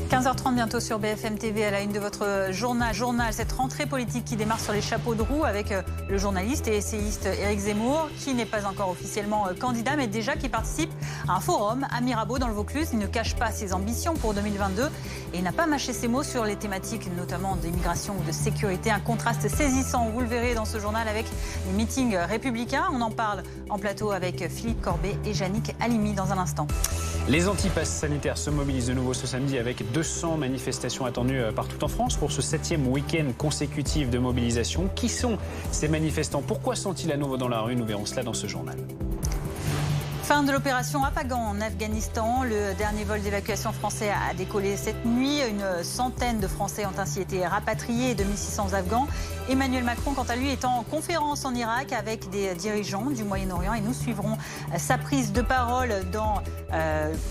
15h30 bientôt sur BFM TV à la une de votre journal, cette rentrée politique qui démarre sur les chapeaux de roue avec le journaliste et essayiste Éric Zemmour qui n'est pas encore officiellement candidat mais déjà qui participe à un forum à Mirabeau dans le Vaucluse. Il ne cache pas ses ambitions pour 2022 et il n'a pas mâché ses mots sur les thématiques notamment d'immigration ou de sécurité. Un contraste saisissant, vous le verrez dans ce journal avec les meetings républicains. On en parle en plateau avec Philippe Corbet et Yannick Halimi dans un instant. Les antipasses sanitaires se mobilisent de nouveau ce samedi avec 200 manifestations attendues partout en France pour ce 7e week-end consécutif de mobilisation. Qui sont ces manifestants? Pourquoi sont-ils à nouveau dans la rue? Nous verrons cela dans ce journal. Fin de l'opération Apagan en Afghanistan. Le dernier vol d'évacuation français a décollé cette nuit. Une centaine de Français ont ainsi été rapatriés et 2600 Afghans. Emmanuel Macron, quant à lui, est en conférence en Irak avec des dirigeants du Moyen-Orient et nous suivrons sa prise de parole dans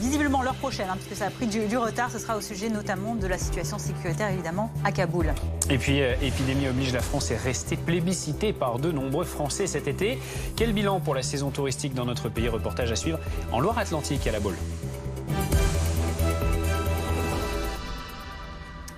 visiblement l'heure prochaine, puisque ça a pris du retard. Ce sera au sujet notamment de la situation sécuritaire, évidemment, à Kaboul. Et puis, épidémie oblige, la France est restée plébiscitée par de nombreux Français cet été. Quel bilan pour la saison touristique dans notre pays? Reportage à suivre en Loire-Atlantique à La Baule.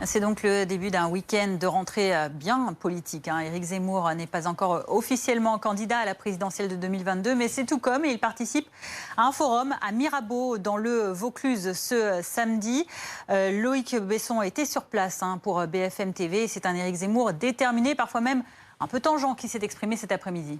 C'est donc le début d'un week-end de rentrée bien politique. Éric Zemmour n'est pas encore officiellement candidat à la présidentielle de 2022, mais c'est tout comme et il participe à un forum à Mirabeau dans le Vaucluse ce samedi. Loïc Besson était sur place pour BFM TV. C'est un Éric Zemmour déterminé, parfois même un peu tangent, qui s'est exprimé cet après-midi.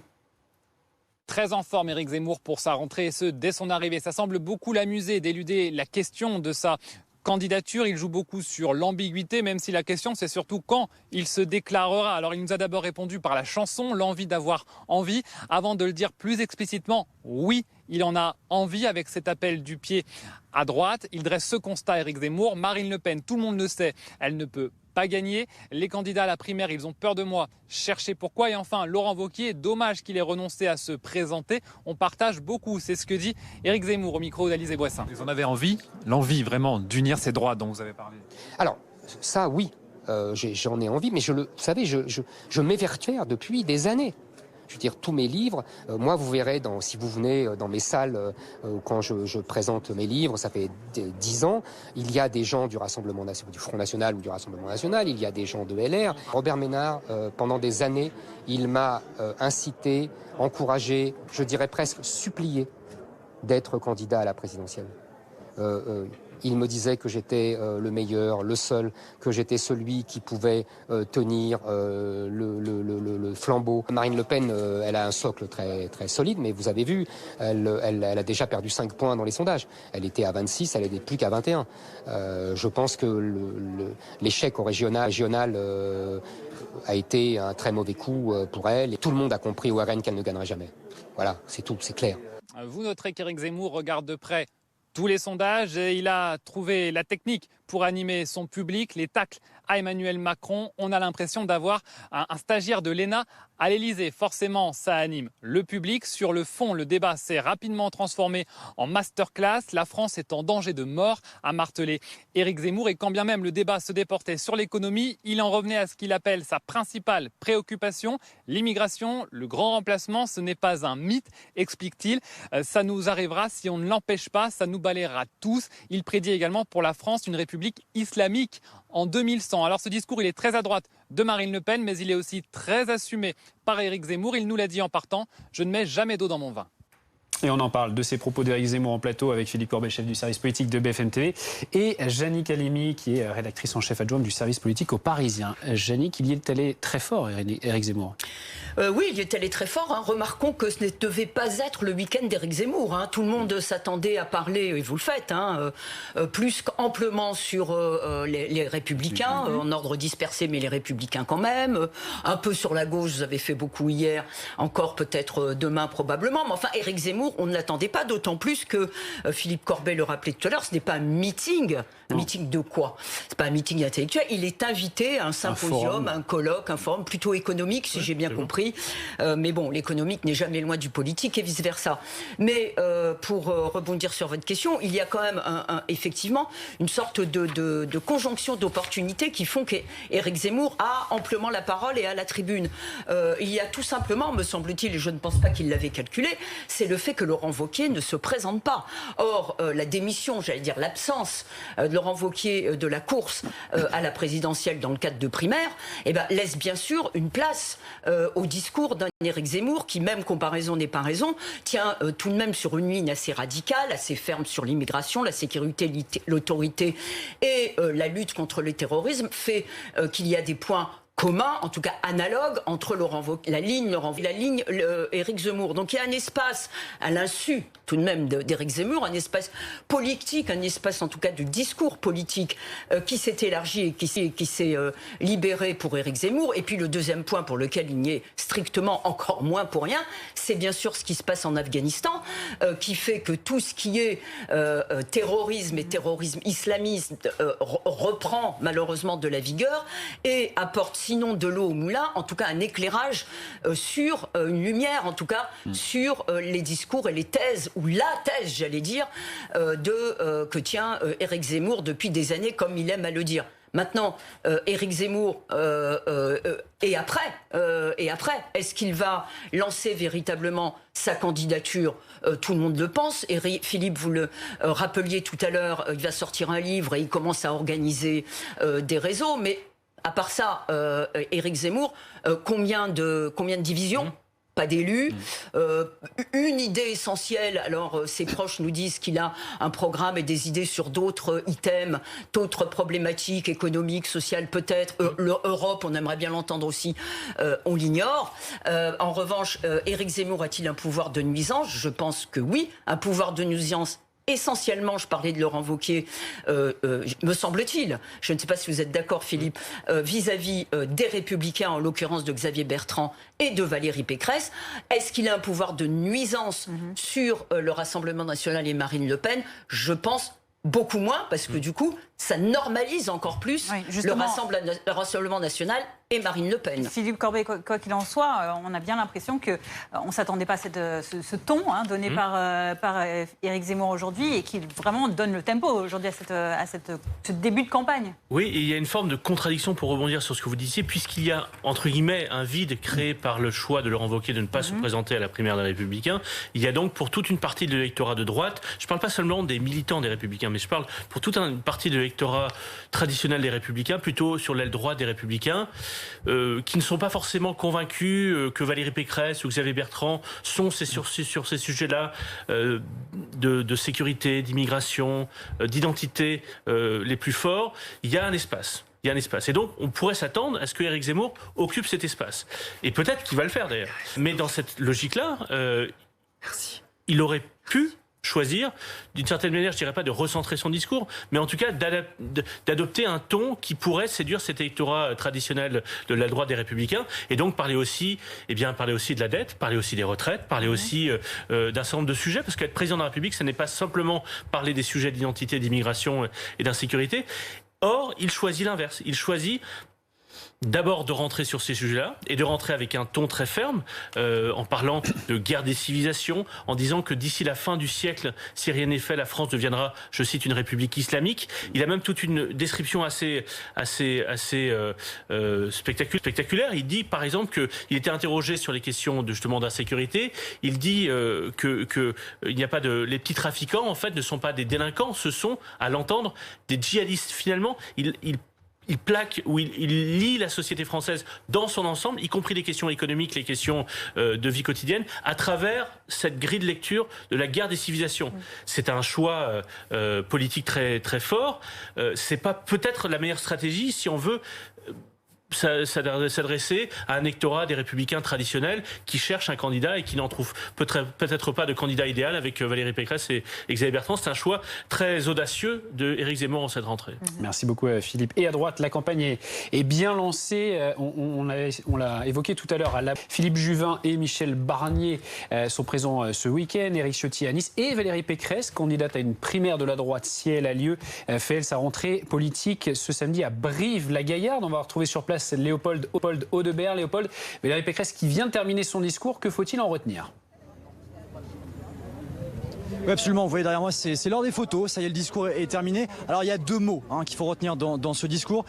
Très en forme, Éric Zemmour, pour sa rentrée, et ce, dès son arrivée. Ça semble beaucoup l'amuser d'éluder la question de sa candidature. Il joue beaucoup sur l'ambiguïté, même si la question, c'est surtout quand il se déclarera. Alors, il nous a d'abord répondu par la chanson, l'envie d'avoir envie, avant de le dire plus explicitement, oui, il en a envie avec cet appel du pied à droite. Il dresse ce constat, Éric Zemmour. Marine Le Pen, tout le monde le sait, elle ne peut pas gagner. Les candidats à la primaire, ils ont peur de moi. Cherchez pourquoi. Et enfin, Laurent Wauquiez, dommage qu'il ait renoncé à se présenter. On partage beaucoup. C'est ce que dit Éric Zemmour au micro d'Alizé Boissin. Vous en avez envie, l'envie vraiment d'unir ces droits dont vous avez parlé? Alors, ça, oui, j'en ai envie, mais vous savez, je m'évertue depuis des années. Je veux dire, tous mes livres, moi, vous verrez, si vous venez dans mes salles, quand je présente mes livres, ça fait 10 ans, il y a des gens du Rassemblement national, du Front National ou du Rassemblement National, il y a des gens de LR. Robert Ménard, pendant des années, il m'a incité, encouragé, je dirais presque supplié d'être candidat à la présidentielle. Il me disait que j'étais le meilleur, le seul, que j'étais celui qui pouvait tenir le flambeau. Marine Le Pen, elle a un socle très, très solide, mais vous avez vu, elle a déjà perdu 5 points dans les sondages. Elle était à 26, elle n'est plus qu'à 21. Je pense que l'échec au régional a été un très mauvais coup pour elle. Et tout le monde a compris au RN qu'elle ne gagnerait jamais. Voilà, c'est tout, c'est clair. Vous noterez qu'Éric Zemmour regarde de près tous les sondages et il a trouvé la technique pour animer son public, les tacles à Emmanuel Macron. On a l'impression d'avoir un stagiaire de l'ENA à l'Élysée. Forcément, ça anime le public. Sur le fond, le débat s'est rapidement transformé en masterclass. La France est en danger de mort, a martelé Éric Zemmour. Et quand bien même le débat se déportait sur l'économie, il en revenait à ce qu'il appelle sa principale préoccupation, l'immigration. Le grand remplacement, ce n'est pas un mythe, explique-t-il. Ça nous arrivera si on ne l'empêche pas, ça nous balayera tous. Il prédit également pour la France une république islamique en 2100. Alors ce discours, il est très à droite de Marine Le Pen, mais il est aussi très assumé par Éric Zemmour. Il nous l'a dit en partant, je ne mets jamais d'eau dans mon vin. Et on en parle de ces propos d'Éric Zemmour en plateau avec Philippe Corbet, chef du service politique de BFM TV, et Yannick Halimi, qui est rédactrice en chef adjointe du service politique au Parisien. Yannick, il y est allé très fort, Éric Zemmour. Oui, il y est allé très fort. Remarquons que ce ne devait pas être le week-end d'Éric Zemmour. Tout le monde s'attendait à parler, et vous le faites, plus qu'amplement sur les Républicains, en ordre dispersé, mais les Républicains quand même. Un peu sur la gauche, vous avez fait beaucoup hier, encore peut-être demain probablement. Mais enfin, Éric Zemmour, on ne l'attendait pas, d'autant plus que Philippe Corbet le rappelait tout à l'heure, ce n'est pas un meeting. Un meeting de quoi? C'est pas un meeting intellectuel. Il est invité à un symposium, un colloque, un forum plutôt économique, si j'ai bien compris. compris. Mais bon, l'économique n'est jamais loin du politique et vice-versa. Mais pour rebondir sur votre question, il y a quand même effectivement une sorte de conjonction d'opportunités qui font qu'Éric Zemmour a amplement la parole et a la tribune. Il y a tout simplement, me semble-t-il, et je ne pense pas qu'il l'avait calculé, c'est le fait que Laurent Wauquiez ne se présente pas. Or, la démission, j'allais dire l'absence de Laurent Wauquiez de la course à la présidentielle dans le cadre de primaires, laisse bien sûr une place au discours d'un Éric Zemmour qui, même comparaison n'est pas raison, tient tout de même sur une ligne assez radicale, assez ferme sur l'immigration, la sécurité, l'autorité et la lutte contre le terrorisme, fait qu'il y a des points commun, en tout cas analogue, entre la ligne Éric Zemmour. Donc il y a un espace, à l'insu tout de même d'Éric Zemmour, un espace politique, un espace en tout cas de discours politique qui s'est élargi et qui s'est libéré pour Éric Zemmour. Et puis le deuxième point pour lequel il n'y est strictement encore moins pour rien, c'est bien sûr ce qui se passe en Afghanistan, qui fait que tout ce qui est terrorisme et terrorisme islamiste reprend malheureusement de la vigueur et apporte sinon de l'eau au moulin, en tout cas un éclairage sur une lumière, en tout cas sur les discours et les thèses, ou la thèse, j'allais dire, que tient Éric Zemmour depuis des années, comme il aime à le dire. Maintenant, Éric Zemmour, et après, est-ce qu'il va lancer véritablement sa candidature? Tout le monde le pense. Et Philippe, vous le rappeliez tout à l'heure, il va sortir un livre et il commence à organiser des réseaux, mais à part ça, Éric Zemmour, combien de divisions? Pas d'élus. Une idée essentielle, alors ses proches nous disent qu'il a un programme et des idées sur d'autres items, d'autres problématiques économiques, sociales peut-être. L'Europe, on aimerait bien l'entendre aussi, on l'ignore. En revanche, Éric Zemmour a-t-il un pouvoir de nuisance? Je pense que oui, un pouvoir de nuisance. Essentiellement, je parlais de Laurent Wauquiez, me semble-t-il, je ne sais pas si vous êtes d'accord Philippe, vis-à-vis des Républicains, en l'occurrence de Xavier Bertrand et de Valérie Pécresse. Est-ce qu'il a un pouvoir de nuisance sur le Rassemblement national et Marine Le Pen? Je pense beaucoup moins, parce que du coup, ça normalise encore plus le Rassemblement national et Marine Le Pen. Philippe Corbet, quoi qu'il en soit, on a bien l'impression qu'on ne s'attendait pas à ce ton donné par Éric Zemmour aujourd'hui et qui vraiment donne le tempo aujourd'hui à ce début de campagne. Oui, et il y a une forme de contradiction pour rebondir sur ce que vous disiez, puisqu'il y a, entre guillemets, un vide créé par le choix de Laurent Wauquiez de ne pas se présenter à la primaire des Républicains. Il y a donc pour toute une partie de l'électorat de droite, je ne parle pas seulement des militants des Républicains, mais je parle pour toute une partie de l'électorat traditionnel des Républicains, plutôt sur l'aile droite des Républicains, qui ne sont pas forcément convaincus que Valérie Pécresse ou Xavier Bertrand sont sur ces sujets-là de sécurité, d'immigration, d'identité les plus forts. Il y a un espace. Il y a un espace. Et donc, on pourrait s'attendre à ce que Éric Zemmour occupe cet espace. Et peut-être qu'il va le faire, d'ailleurs. Mais dans cette logique-là, il aurait pu choisir, d'une certaine manière, je dirais pas de recentrer son discours, mais en tout cas d'adopter un ton qui pourrait séduire cet électorat traditionnel de la droite des Républicains, et donc parler aussi de la dette, parler aussi des retraites, parler aussi d'un certain nombre de sujets, parce qu'être président de la République, ça n'est pas simplement parler des sujets d'identité, d'immigration et d'insécurité. Or, il choisit l'inverse. Il choisit d'abord de rentrer sur ces sujets-là et de rentrer avec un ton très ferme en parlant de guerre des civilisations, en disant que d'ici la fin du siècle, si rien n'est fait, la France deviendra, je cite, une république islamique. Il a même toute une description assez spectaculaire. Il dit par exemple qu'il était interrogé sur les questions justement d'insécurité. Il dit que il n'y a pas les petits trafiquants en fait ne sont pas des délinquants, ce sont à l'entendre des djihadistes. Finalement, il plaque ou il lie la société française dans son ensemble, y compris les questions économiques, les questions de vie quotidienne, à travers cette grille de lecture de la guerre des civilisations. C'est un choix politique très très fort. C'est pas peut-être la meilleure stratégie si on veut s'adresser à un électorat des Républicains traditionnels qui cherche un candidat et qui n'en trouve peut-être pas de candidat idéal avec Valérie Pécresse et Xavier Bertrand. C'est un choix très audacieux de Éric Zemmour en cette rentrée. Merci beaucoup Philippe. Et à droite, la campagne est bien lancée. On l'a évoqué tout à l'heure. Philippe Juvin et Michel Barnier sont présents ce week-end. Éric Ciotti à Nice et Valérie Pécresse, candidate à une primaire de la droite si elle a lieu, fait sa rentrée politique ce samedi à Brive-la-Gaillarde. On va retrouver sur place place Léopold Audebert. Léopold, Valérie Pécresse qui vient de terminer son discours, que faut-il en retenir ? Oui, absolument. Vous voyez derrière moi, c'est l'heure des photos. Ça y est, le discours est terminé. Alors, il y a deux mots qu'il faut retenir dans ce discours.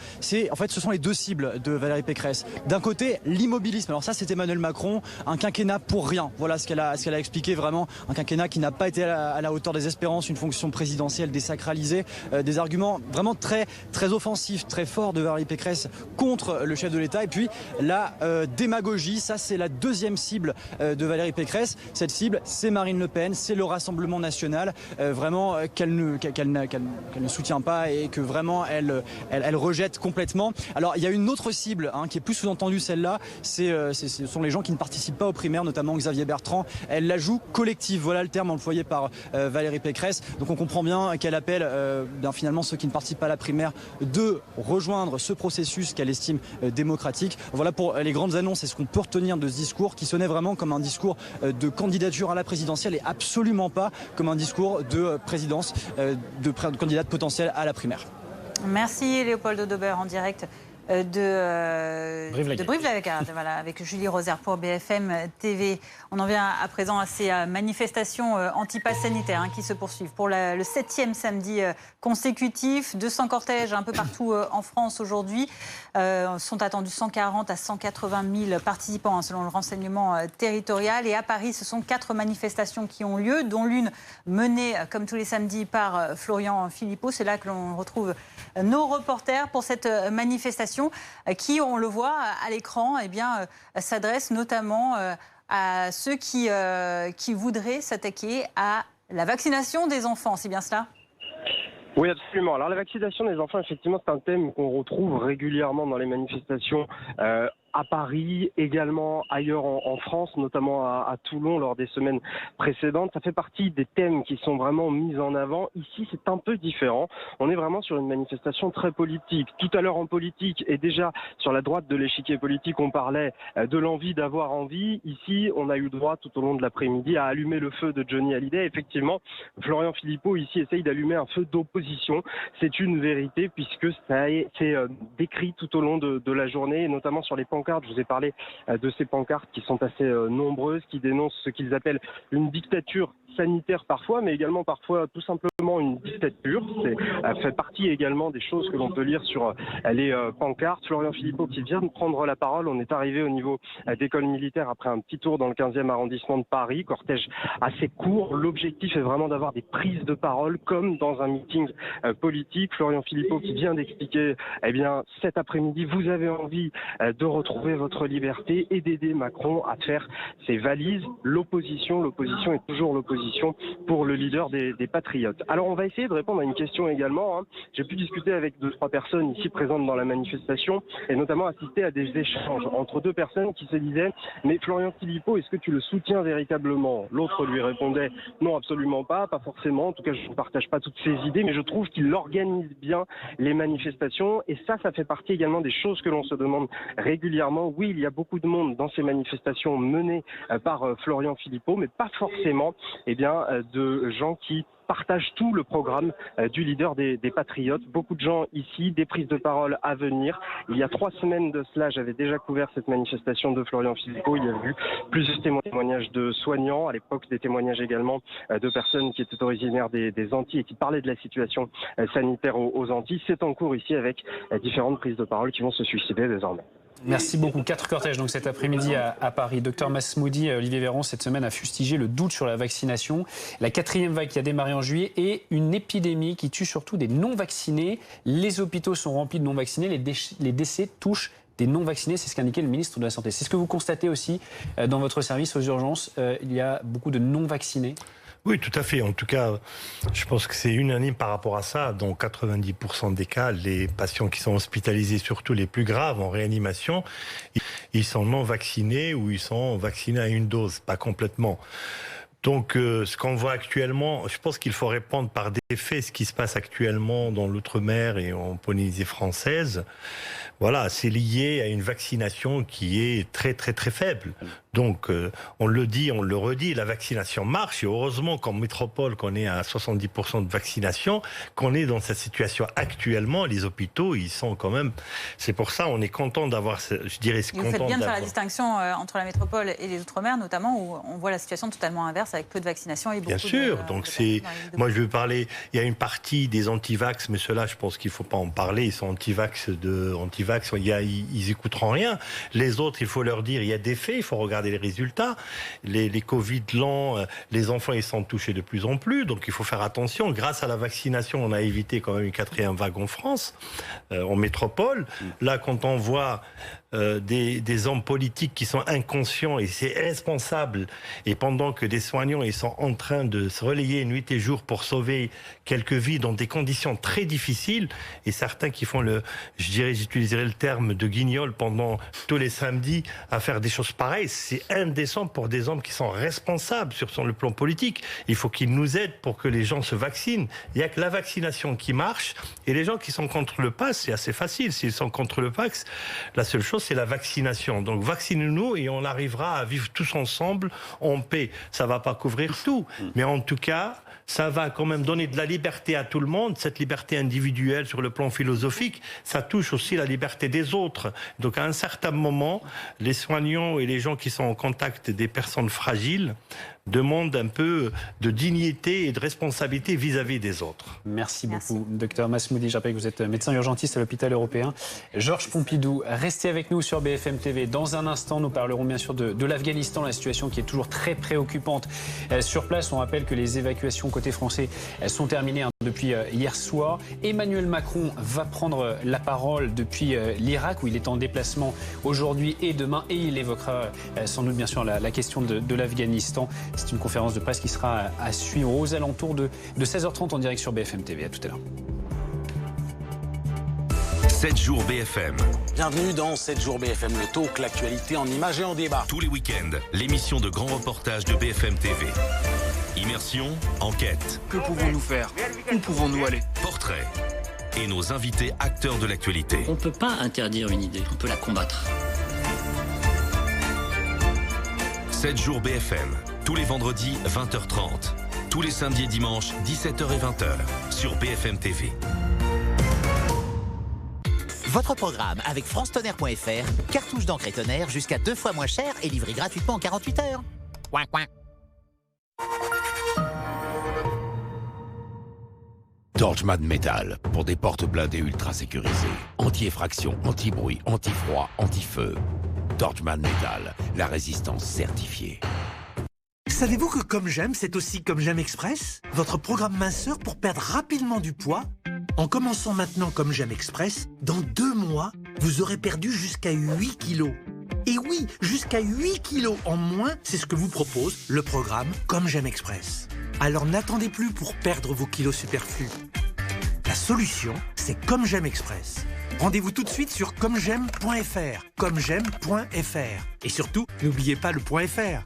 En fait, ce sont les deux cibles de Valérie Pécresse. D'un côté, l'immobilisme. Alors ça, c'est Emmanuel Macron, un quinquennat pour rien. Voilà ce qu'elle a expliqué vraiment. Un quinquennat qui n'a pas été à la hauteur des espérances, une fonction présidentielle désacralisée, des arguments vraiment très, très offensifs, très forts de Valérie Pécresse contre le chef de l'État. Et puis, la démagogie. Ça, c'est la deuxième cible de Valérie Pécresse. Cette cible, c'est Marine Le Pen, c'est le Rassemblement national, vraiment qu'elle ne soutient pas et que vraiment elle rejette complètement. Alors il y a une autre cible qui est plus sous-entendue, celle-là, ce sont les gens qui ne participent pas aux primaires, notamment Xavier Bertrand. Elle la joue collective, voilà le terme employé par Valérie Pécresse. Donc on comprend bien qu'elle appelle finalement ceux qui ne participent pas à la primaire de rejoindre ce processus qu'elle estime démocratique. Voilà pour les grandes annonces et ce qu'on peut retenir de ce discours qui sonnait vraiment comme un discours de candidature à la présidentielle et absolument pas comme un discours de présidence, de candidate potentielle à la primaire. Merci Léopold Audebert en direct de Brive-la-Gaillarde, voilà, avec Julie Rosaire pour BFM TV. On en vient à présent à ces manifestations anti-pass sanitaire qui se poursuivent pour le 7e samedi consécutif. 200 cortèges un peu partout en France aujourd'hui. Sont attendus 140 à 180 000 participants selon le renseignement territorial. Et à Paris, ce sont 4 manifestations qui ont lieu, dont l'une menée comme tous les samedis par Florian Philippot. C'est là que l'on retrouve nos reporters pour cette manifestation qui, on le voit à l'écran, s'adresse notamment à ceux qui voudraient s'attaquer à la vaccination des enfants. C'est bien cela ? Oui, absolument. Alors la vaccination des enfants, effectivement, c'est un thème qu'on retrouve régulièrement dans les manifestations à Paris, également ailleurs en France, notamment à Toulon lors des semaines précédentes. Ça fait partie des thèmes qui sont vraiment mis en avant. Ici, c'est un peu différent. On est vraiment sur une manifestation très politique. Tout à l'heure en politique et déjà sur la droite de l'échiquier politique, on parlait de l'envie d'avoir envie. Ici, on a eu droit tout au long de l'après-midi à allumer le feu de Johnny Hallyday. Effectivement, Florian Philippot ici essaye d'allumer un feu d'opposition. C'est une vérité puisque c'est décrit tout au long de la journée, et notamment sur les pancartes. Je vous ai parlé de ces pancartes qui sont assez nombreuses, qui dénoncent ce qu'ils appellent une dictature sanitaire parfois, mais également parfois tout simplement une dictature. Ça fait partie également des choses que l'on peut lire sur les pancartes. Florian Philippot qui vient de prendre la parole. On est arrivé au niveau d'école militaire après un petit tour dans le 15e arrondissement de Paris. Cortège assez court. L'objectif est vraiment d'avoir des prises de parole comme dans un meeting politique. Florian Philippot qui vient d'expliquer, cet après-midi, vous avez envie de retrouver votre liberté et d'aider Macron à faire ses valises. L'opposition est toujours l'opposition pour le leader des Patriotes. Alors on va essayer de répondre à une question également. J'ai pu discuter avec 2-3 personnes ici présentes dans la manifestation et notamment assister à des échanges entre 2 personnes qui se disaient « Mais Florian Philippot, est-ce que tu le soutiens véritablement ?» L'autre lui répondait « Non, absolument pas forcément. En tout cas, je ne partage pas toutes ses idées, mais je trouve qu'il organise bien les manifestations. » Et ça fait partie également des choses que l'on se demande régulièrement. Oui, il y a beaucoup de monde dans ces manifestations menées par Florian Philippot, mais pas forcément de gens qui partagent tout le programme du leader des Patriotes. Beaucoup de gens ici, des prises de parole à venir. Il y a 3 semaines de cela, j'avais déjà couvert cette manifestation de Florian Philippot. Il y a eu plusieurs témoignages de soignants, à l'époque des témoignages également de personnes qui étaient originaires des Antilles et qui parlaient de la situation sanitaire aux Antilles. C'est en cours ici avec différentes prises de parole qui vont se suicider désormais. Merci beaucoup. 4 cortèges donc cet après-midi à Paris. Docteur Masmoudi, Olivier Véran, cette semaine a fustigé le doute sur la vaccination. La 4e vague qui a démarré en juillet et une épidémie qui tue surtout des non-vaccinés. Les hôpitaux sont remplis de non-vaccinés. Les décès touchent des non-vaccinés. C'est ce qu'a indiqué le ministre de la Santé. C'est ce que vous constatez aussi dans votre service aux urgences. Il y a beaucoup de non-vaccinés. Oui, tout à fait. En tout cas, je pense que c'est unanime par rapport à ça. Dans 90% des cas, les patients qui sont hospitalisés, surtout les plus graves en réanimation, ils sont non vaccinés ou ils sont vaccinés à une dose, pas complètement. Donc, ce qu'on voit actuellement, je pense qu'il faut répondre par des fait ce qui se passe actuellement dans l'outre-mer et en Polynésie française, voilà, c'est lié à une vaccination qui est très très très faible. Donc on le dit, on le redit, la vaccination marche et heureusement qu'en métropole qu'on est à 70% de vaccination, qu'on est dans cette situation actuellement, les hôpitaux ils sont quand même, c'est pour ça on est content d'avoir, je dirais, Vous faites bien de faire la distinction entre la métropole et les outre-mer, notamment où on voit la situation totalement inverse avec peu de vaccination et beaucoup. Bien sûr, donc c'est, moi je veux parler, il y a une partie des anti-vax, mais ceux-là je pense qu'il faut pas en parler, ils sont anti-vax, ils écouteront rien. Les autres, il faut leur dire, il y a des faits, il faut regarder les résultats. Les Covid lents, les enfants ils sont touchés de plus en plus, donc il faut faire attention. Grâce à la vaccination, on a évité quand même une 4e vague en France, en métropole. Là, quand on voit des hommes politiques qui sont inconscients et c'est irresponsable, et pendant que des soignants ils sont en train de se relayer nuit et jour pour sauver quelques vies dans des conditions très difficiles, et certains qui font j'utiliserai le terme de guignol pendant tous les samedis à faire des choses pareilles, c'est indécent pour des hommes qui sont responsables sur le plan politique. Il faut qu'ils nous aident pour que les gens se vaccinent. Il n'y a que la vaccination qui marche, et les gens qui sont contre le pass, c'est assez facile. S'ils sont contre le pass, la seule chose c'est la vaccination. Donc vaccinez-nous et on arrivera à vivre tous ensemble en paix. Ça va pas couvrir tout, mais en tout cas, ça va quand même donner de la liberté à tout le monde. Cette liberté individuelle sur le plan philosophique, ça touche aussi la liberté des autres. Donc à un certain moment, les soignants et les gens qui sont en contact des personnes fragiles demandent un peu de dignité et de responsabilité vis-à-vis des autres. Merci beaucoup, Dr Masmoudi. Je rappelle que vous êtes médecin urgentiste à l'hôpital européen Georges Pompidou. Restez avec nous sur BFM TV. Dans un instant, nous parlerons bien sûr de l'Afghanistan, la situation qui est toujours très préoccupante. Sur place, on rappelle que les évacuations côté français sont terminées depuis hier soir. Emmanuel Macron va prendre la parole depuis l'Irak, où il est en déplacement aujourd'hui et demain, et il évoquera sans doute bien sûr la question de l'Afghanistan. C'est une conférence de presse qui sera à suivre aux alentours de 16h30 en direct sur BFM TV. À tout à l'heure. 7 jours BFM. Bienvenue dans 7 jours BFM, le talk, l'actualité en images et en débat. Tous les week-ends, l'émission de grands reportages de BFM TV. Immersion, enquête. Que pouvons-nous faire? Où pouvons-nous aller? Portrait. Et nos invités acteurs de l'actualité. On ne peut pas interdire une idée, on peut la combattre. 7 jours BFM. Tous les vendredis, 20h30. Tous les samedis et dimanches, 17h et 20h. Sur BFM TV. Votre programme avec francetonnerre.fr, cartouche d'encre et tonnerre jusqu'à 2 fois moins cher et livré gratuitement en 48 heures. Coin, coin. Torchman Metal, pour des portes blindées ultra sécurisées. Anti-effraction, anti-bruit, anti-froid, anti-feu. Torchman Metal, la résistance certifiée. Savez-vous que Comme J'aime, c'est aussi Comme J'aime Express? Votre programme minceur pour perdre rapidement du poids? En commençant maintenant Comme J'aime Express, dans 2 mois, vous aurez perdu jusqu'à 8 kilos. Et oui, jusqu'à 8 kilos en moins, c'est ce que vous propose le programme Comme J'aime Express. Alors n'attendez plus pour perdre vos kilos superflus. La solution, c'est Comme J'aime Express. Rendez-vous tout de suite sur commej'aime.fr. Commej'aime.fr. Et surtout, n'oubliez pas le .fr.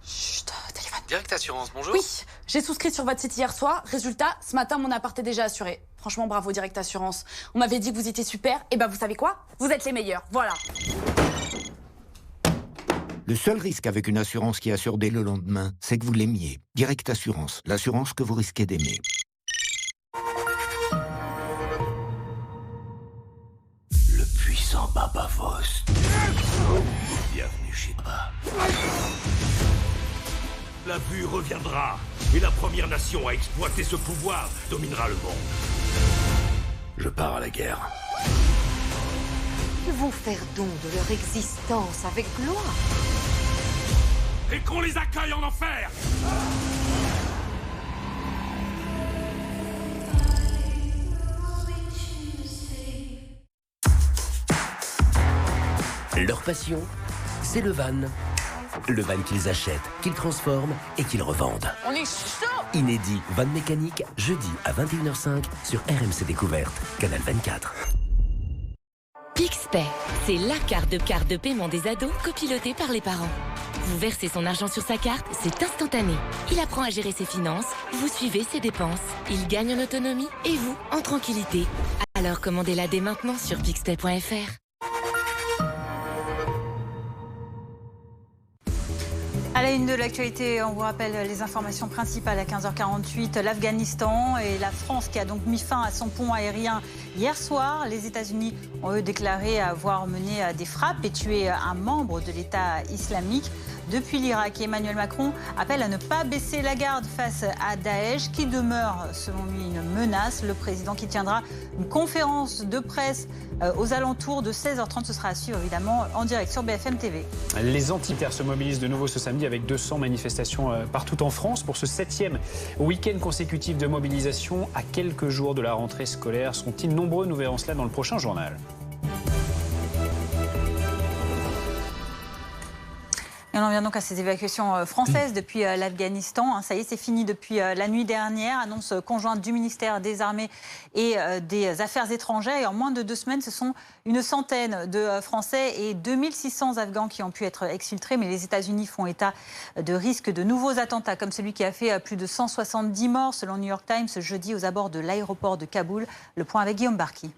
Chut, téléphone. Direct Assurance, bonjour. Oui, j'ai souscrit sur votre site hier soir. Résultat, ce matin, mon appart est déjà assuré. Franchement, bravo Direct Assurance. On m'avait dit que vous étiez super. Et ben, vous savez quoi? Vous êtes les meilleurs. Voilà. Le seul risque avec une assurance qui assure dès le lendemain, c'est que vous l'aimiez. Direct Assurance, l'assurance que vous risquez d'aimer. Le puissant Baba Voss. Bienvenue chez Baba. La vue reviendra, et la Première Nation à exploiter ce pouvoir dominera le monde. Je pars à la guerre. Ils vont faire don de leur existence avec gloire. Et qu'on les accueille en enfer! Leur passion, c'est le van. Le van qu'ils achètent, qu'ils transforment et qu'ils revendent. On est chaud! Inédit Van Mécanique, jeudi à 21h05 sur RMC Découverte, Canal 24. PixPay, c'est la carte de paiement des ados copilotée par les parents. Vous versez son argent sur sa carte, c'est instantané. Il apprend à gérer ses finances, vous suivez ses dépenses. Il gagne en autonomie et vous, en tranquillité. Alors commandez-la dès maintenant sur pixpay.fr. À la une de l'actualité, on vous rappelle les informations principales à 15h48. L'Afghanistan et la France qui a donc mis fin à son pont aérien hier soir. Les États-Unis ont eux déclaré avoir mené des frappes et tué un membre de l'État islamique. Depuis l'Irak, Emmanuel Macron appelle à ne pas baisser la garde face à Daesh, qui demeure, selon lui, une menace. Le président qui tiendra une conférence de presse aux alentours de 16h30. Ce sera à suivre, évidemment, en direct sur BFM TV. Les anti-terres se mobilisent de nouveau ce samedi avec 200 manifestations partout en France pour ce 7e week-end consécutif de mobilisation. À quelques jours de la rentrée scolaire, sont-ils nombreux? Nous verrons cela dans le prochain journal. Et on en vient donc à ces évacuations françaises depuis l'Afghanistan. Ça y est, c'est fini depuis la nuit dernière. Annonce conjointe du ministère des Armées et des Affaires étrangères. Et en moins de 2 semaines, ce sont une centaine de Français et 2600 Afghans qui ont pu être exfiltrés. Mais les États-Unis font état de risques de nouveaux attentats, comme celui qui a fait plus de 170 morts, selon New York Times, ce jeudi aux abords de l'aéroport de Kaboul. Le point avec Guillaume Barki.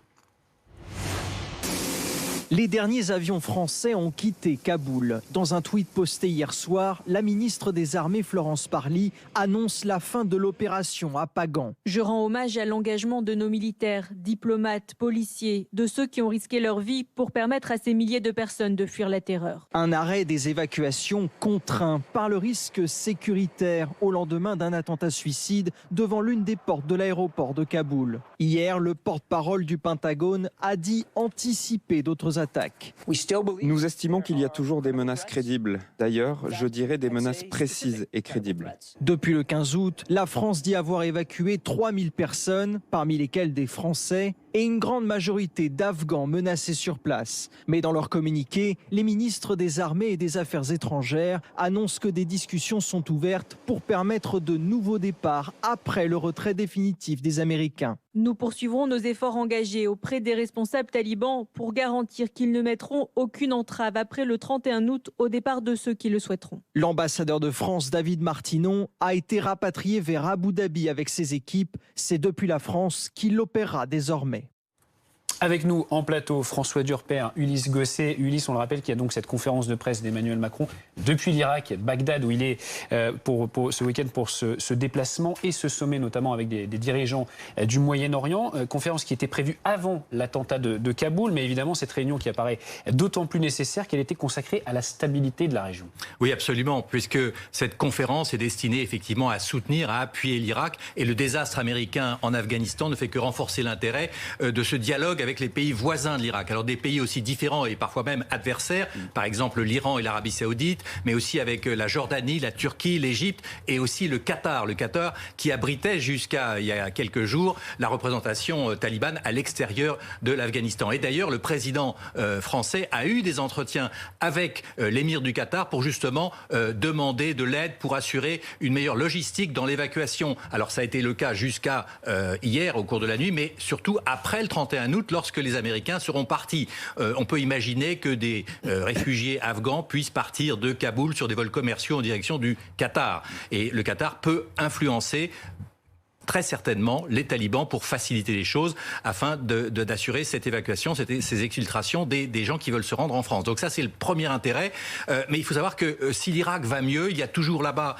Les derniers avions français ont quitté Kaboul. Dans un tweet posté hier soir, la ministre des Armées Florence Parly annonce la fin de l'opération à Pagan. Je rends hommage à l'engagement de nos militaires, diplomates, policiers, de ceux qui ont risqué leur vie pour permettre à ces milliers de personnes de fuir la terreur. Un arrêt des évacuations contraint par le risque sécuritaire au lendemain d'un attentat suicide devant l'une des portes de l'aéroport de Kaboul. Hier, le porte-parole du Pentagone a dit anticiper d'autres attaques. Nous estimons qu'il y a toujours des menaces crédibles. D'ailleurs, je dirais des menaces précises et crédibles. Depuis le 15 août, la France dit avoir évacué 3000 personnes, parmi lesquelles des Français, et une grande majorité d'Afghans menacés sur place. Mais dans leur communiqué, les ministres des Armées et des Affaires étrangères annoncent que des discussions sont ouvertes pour permettre de nouveaux départs après le retrait définitif des Américains. Nous poursuivrons nos efforts engagés auprès des responsables talibans pour garantir qu'ils ne mettront aucune entrave après le 31 août au départ de ceux qui le souhaiteront. L'ambassadeur de France, David Martinon, a été rapatrié vers Abu Dhabi avec ses équipes. C'est depuis la France qu'il l'opérera désormais. Avec nous en plateau, François Durper, Ulysse Gosset. Ulysse, on le rappelle qu'il y a donc cette conférence de presse d'Emmanuel Macron depuis l'Irak, Bagdad, où il est pour ce week-end pour ce déplacement et ce sommet, notamment avec des dirigeants du Moyen-Orient. Conférence qui était prévue avant l'attentat de Kaboul, mais évidemment cette réunion qui apparaît d'autant plus nécessaire qu'elle était consacrée à la stabilité de la région. Oui, absolument, puisque cette conférence est destinée effectivement à soutenir, à appuyer l'Irak, et le désastre américain en Afghanistan ne fait que renforcer l'intérêt de ce dialogue avec les pays voisins de l'Irak. Alors des pays aussi différents et parfois même adversaires, par exemple l'Iran et l'Arabie Saoudite, mais aussi avec la Jordanie, la Turquie, l'Égypte et aussi le Qatar. Le Qatar qui abritait jusqu'à il y a quelques jours la représentation talibane à l'extérieur de l'Afghanistan. Et d'ailleurs, le président français a eu des entretiens avec l'émir du Qatar pour justement demander de l'aide pour assurer une meilleure logistique dans l'évacuation. Alors ça a été le cas jusqu'à hier au cours de la nuit, mais surtout après le 31 août, lorsque les Américains seront partis. On peut imaginer que des réfugiés afghans puissent partir de Kaboul sur des vols commerciaux en direction du Qatar. Et le Qatar peut influencer très certainement les talibans pour faciliter les choses afin d'assurer cette évacuation, ces exfiltrations des gens qui veulent se rendre en France. Donc ça, c'est le premier intérêt. Mais il faut savoir que si l'Irak va mieux, il y a toujours là-bas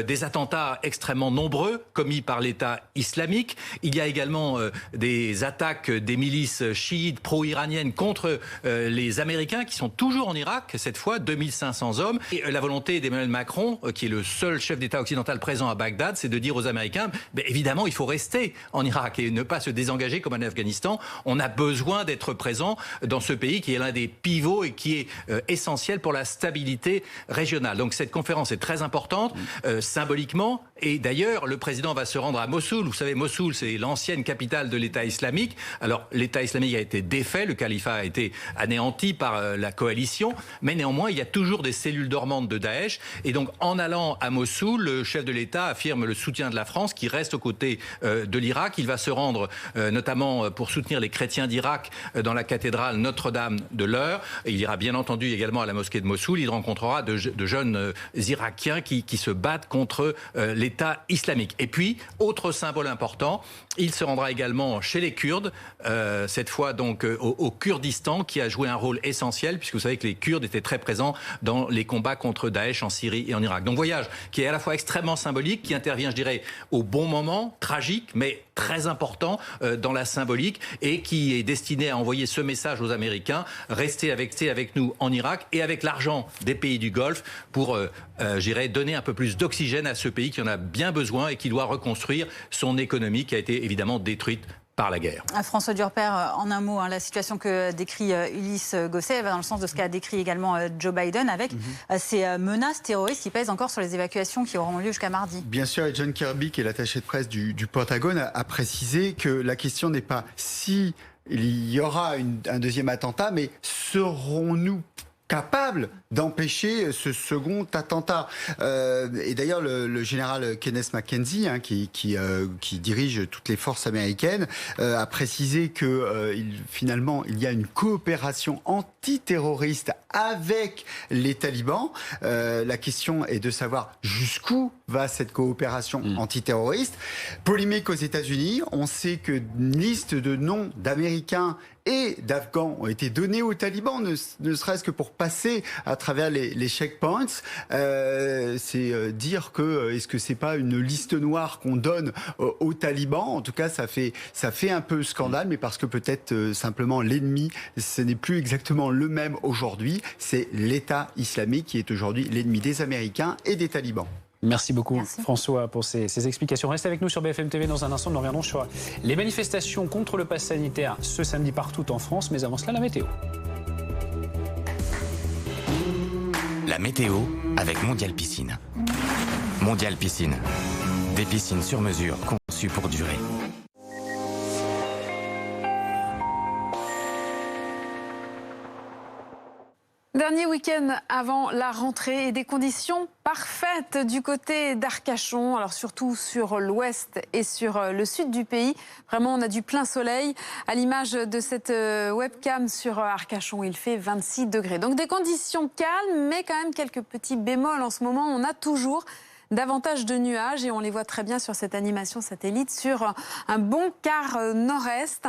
des attentats extrêmement nombreux commis par l'État islamique. Il y a également des attaques des milices chiites pro-iraniennes contre les Américains qui sont toujours en Irak, cette fois 2500 hommes. Et la volonté d'Emmanuel Macron, qui est le seul chef d'État occidental présent à Bagdad, c'est de dire aux Américains, évidemment, il faut rester en Irak et ne pas se désengager comme en Afghanistan. On a besoin d'être présent dans ce pays qui est l'un des pivots et qui est essentiel pour la stabilité régionale. Donc cette conférence est très importante, symboliquement, Et d'ailleurs, le président va se rendre à Mossoul. Vous savez, Mossoul, c'est l'ancienne capitale de l'État islamique. Alors, l'État islamique a été défait, le califat a été anéanti par la coalition, mais néanmoins, il y a toujours des cellules dormantes de Daesh. Et donc, en allant à Mossoul, le chef de l'État affirme le soutien de la France, qui reste aux côtés de l'Irak. Il va se rendre notamment pour soutenir les chrétiens d'Irak dans la cathédrale Notre-Dame de l'Eure. Il ira bien entendu également à la mosquée de Mossoul. Il rencontrera de jeunes Irakiens qui se battent contre l'État islamique. Et puis, autre symbole important, il se rendra également chez les Kurdes, cette fois donc au Kurdistan, qui a joué un rôle essentiel, puisque vous savez que les Kurdes étaient très présents dans les combats contre Daesh en Syrie et en Irak. Donc voyage qui est à la fois extrêmement symbolique, qui intervient, je dirais, au bon moment, tragique, mais très important dans la symbolique, et qui est destiné à envoyer ce message aux Américains: restez avec nous en Irak, et avec l'argent des pays du Golfe pour, donner un peu plus d'oxygène à ce pays qui en a bien besoin et qui doit reconstruire son économie qui a été évidemment détruite par la guerre. François Durper, en un mot, la situation que décrit Ulysse Gosset va dans le sens de ce qu'a décrit également Joe Biden, avec ces menaces terroristes qui pèsent encore sur les évacuations qui auront lieu jusqu'à mardi. Bien sûr, et John Kirby, qui est l'attaché de presse du Pentagone, a précisé que la question n'est pas si il y aura un deuxième attentat, mais serons-nous capables d'empêcher ce second attentat. Et d'ailleurs, le général Kenneth McKenzie, qui dirige toutes les forces américaines, a précisé que finalement, il y a une coopération antiterroriste avec les talibans. La question est de savoir jusqu'où va cette coopération antiterroriste. Polémique aux États-Unis. On sait qu'une liste de noms d'Américains et d'Afghans ont été donnés aux talibans, ne serait-ce que pour passer à travers les checkpoints. C'est dire que est-ce que c'est pas une liste noire qu'on donne aux talibans? En tout cas, ça fait un peu scandale, mais parce que peut-être simplement l'ennemi, ce n'est plus exactement le même aujourd'hui. C'est l'État islamique qui est aujourd'hui l'ennemi des Américains et des talibans. Merci beaucoup François pour ces explications. Restez avec nous sur BFM TV dans un instant. Nous reviendrons sur les manifestations contre le pass sanitaire ce samedi partout en France. Mais avant cela, la météo. La météo avec Mondial Piscine. Mondial Piscine. Des piscines sur mesure conçues pour durer. Dernier week-end avant la rentrée et des conditions parfaites du côté d'Arcachon, alors surtout sur l'ouest et sur le sud du pays. Vraiment, on a du plein soleil. À l'image de cette webcam sur Arcachon, il fait 26 degrés. Donc des conditions calmes, mais quand même quelques petits bémols en ce moment. On a toujours davantage de nuages et on les voit très bien sur cette animation satellite sur un bon quart nord-est.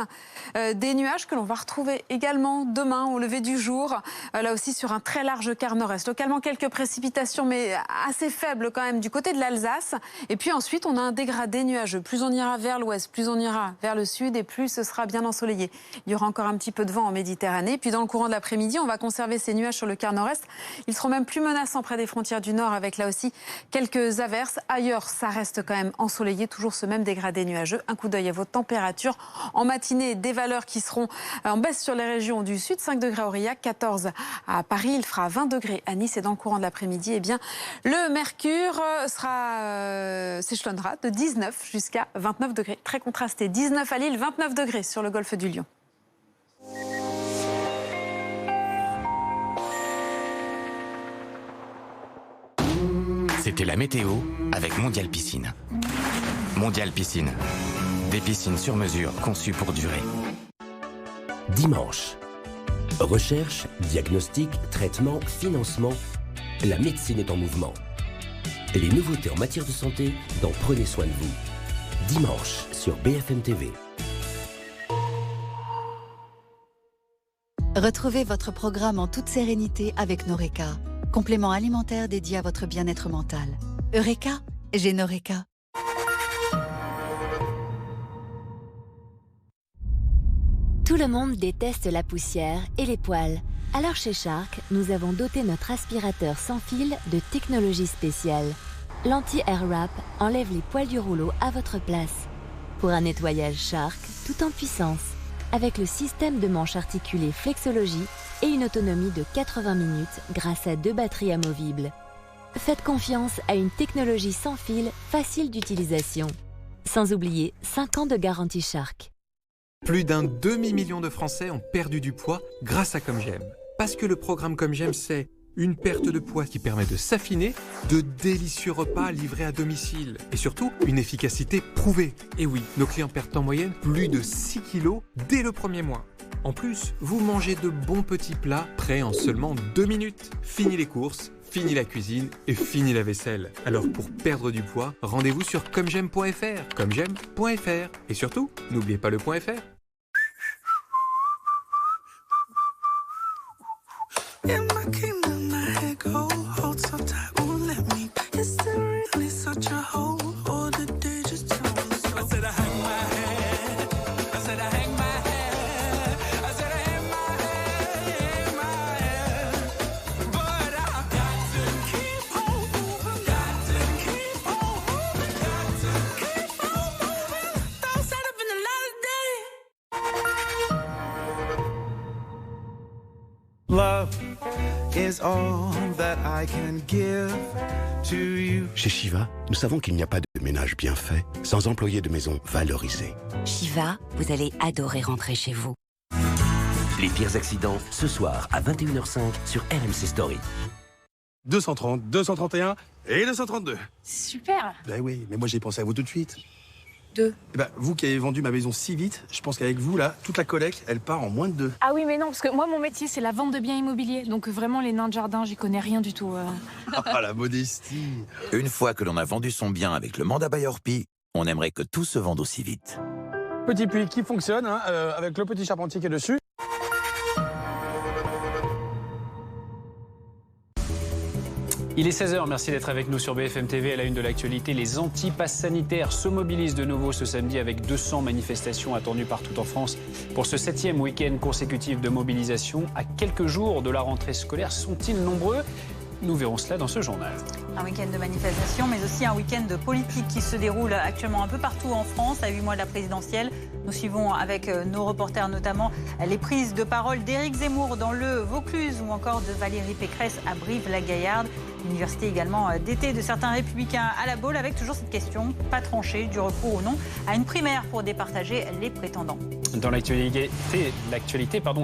Des nuages que l'on va retrouver également demain au lever du jour, là aussi sur un très large quart nord-est. Localement quelques précipitations mais assez faibles quand même du côté de l'Alsace. Et puis ensuite on a un dégradé nuageux. Plus on ira vers l'ouest, plus on ira vers le sud et plus ce sera bien ensoleillé. Il y aura encore un petit peu de vent en Méditerranée. Puis dans le courant de l'après-midi, on va conserver ces nuages sur le quart nord-est. Ils seront même plus menaçants près des frontières du nord avec là aussi quelques averses. Ailleurs, ça reste quand même ensoleillé, toujours ce même dégradé nuageux. Un coup d'œil à vos températures. En matinée, des valeurs qui seront en baisse sur les régions du sud. 5 degrés à Aurillac, 14 à Paris. Il fera 20 degrés à Nice. Et dans le courant de l'après-midi, eh bien, le mercure s'échelonnera de 19 jusqu'à 29 degrés. Très contrasté. 19 à Lille, 29 degrés sur le golfe du Lion. C'était la météo avec Mondial Piscine. Mondial Piscine. Des piscines sur mesure conçues pour durer. Dimanche. Recherche, diagnostic, traitement, financement. La médecine est en mouvement. Les nouveautés en matière de santé dans Prenez soin de vous. Dimanche sur BFM TV. Retrouvez votre programme en toute sérénité avec Noreca. Complément alimentaire dédié à votre bien-être mental. Eureka, j'ai Noreca. Tout le monde déteste la poussière et les poils. Alors chez Shark, nous avons doté notre aspirateur sans fil de technologie spéciale. L'anti-air wrap enlève les poils du rouleau à votre place. Pour un nettoyage Shark tout en puissance, avec le système de manche articulée Flexologie et une autonomie de 80 minutes grâce à 2 batteries amovibles. Faites confiance à une technologie sans fil, facile d'utilisation. Sans oublier 5 ans de garantie Shark. Plus d'un demi-million de Français ont perdu du poids grâce à Comme J'aime. Parce que le programme Comme J'aime, c'est une perte de poids qui permet de s'affiner, de délicieux repas livrés à domicile et surtout une efficacité prouvée. Et oui, nos clients perdent en moyenne plus de 6 kilos dès le premier mois. En plus, vous mangez de bons petits plats prêts en seulement 2 minutes. Fini les courses, fini la cuisine et fini la vaisselle. Alors pour perdre du poids, rendez-vous sur commej'aime.fr, commej'aime.fr. Et surtout, n'oubliez pas le .fr. In my kingdom, my head go hold so tight, won't let me. Is there really such a hole, or the day just told so? I said I hang my head, I said I hang my head, I said I hang my head, but I've got to keep on moving, got to keep on moving, got to keep on moving. Don't set up in the light of day. Love is all that I can give to you. Chez Shiva, nous savons qu'il n'y a pas de ménage bien fait sans employés de maison valorisés. Shiva, vous allez adorer rentrer chez vous. Les pires accidents, ce soir à 21h05 sur RMC Story. 230, 231 et 232. Super. Ben oui, mais moi j'ai pensé à vous tout de suite. Deux. Eh ben, vous qui avez vendu ma maison si vite, je pense qu'avec vous, là, toute la collecte, elle part en moins de 2. Ah oui, mais non, parce que moi, mon métier, c'est la vente de biens immobiliers. Donc vraiment, les nains de jardin, j'y connais rien du tout. Ah, la modestie. Une fois que l'on a vendu son bien avec le mandat Bayer Pi, on aimerait que tout se vende aussi vite. Petit puits qui fonctionne, hein, avec le petit charpentier qui est dessus. Il est 16h, merci d'être avec nous sur BFM TV. À la une de l'actualité, les anti-passes sanitaires se mobilisent de nouveau ce samedi avec 200 manifestations attendues partout en France pour ce 7e week-end consécutif de mobilisation. À quelques jours de la rentrée scolaire, sont-ils nombreux ? Nous verrons cela dans ce journal. Un week-end de manifestation, mais aussi un week-end de politique qui se déroule actuellement un peu partout en France, à 8 mois de la présidentielle. Nous suivons avec nos reporters notamment les prises de parole d'Éric Zemmour dans le Vaucluse ou encore de Valérie Pécresse à Brive-la-Gaillarde. L'université également d'été de certains républicains à la Baule, avec toujours cette question, pas tranchée, du recours ou non à une primaire pour départager les prétendants. Dans l'actualité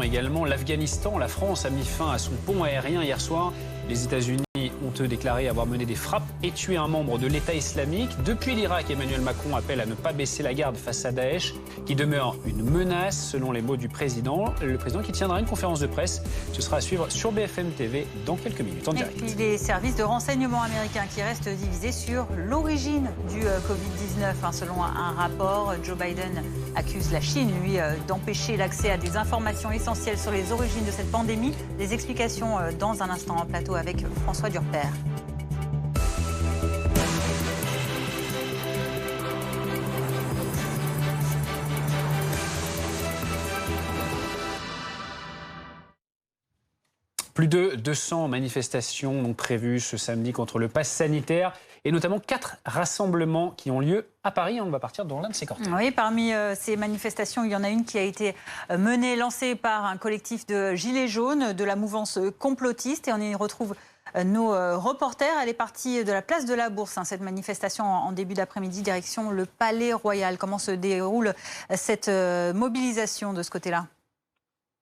également, l'Afghanistan, la France a mis fin à son pont aérien hier soir. Les États-Unis ont eux déclaré avoir mené des frappes et tué un membre de l'État islamique. Depuis l'Irak, Emmanuel Macron appelle à ne pas baisser la garde face à Daesh, qui demeure une menace, selon les mots du président. Le président qui tiendra une conférence de presse. Ce sera à suivre sur BFM TV dans quelques minutes en direct. Et puis les services de renseignement américains qui restent divisés sur l'origine du Covid-19. Selon un rapport, Joe Biden accuse la Chine, lui, d'empêcher l'accès à des informations essentielles sur les origines de cette pandémie. Des explications dans un instant en plateau avec François Durper. Plus de 200 manifestations donc prévues ce samedi contre le pass sanitaire et notamment 4 rassemblements qui ont lieu à Paris. On va partir dans l'un de ces cortèges. Oui, parmi ces manifestations, il y en a une qui a été lancée par un collectif de gilets jaunes de la mouvance complotiste et on y retrouve nos reporters. Elle est partie de la place de la Bourse, cette manifestation en début d'après-midi, direction le Palais Royal. Comment se déroule cette mobilisation de ce côté-là ?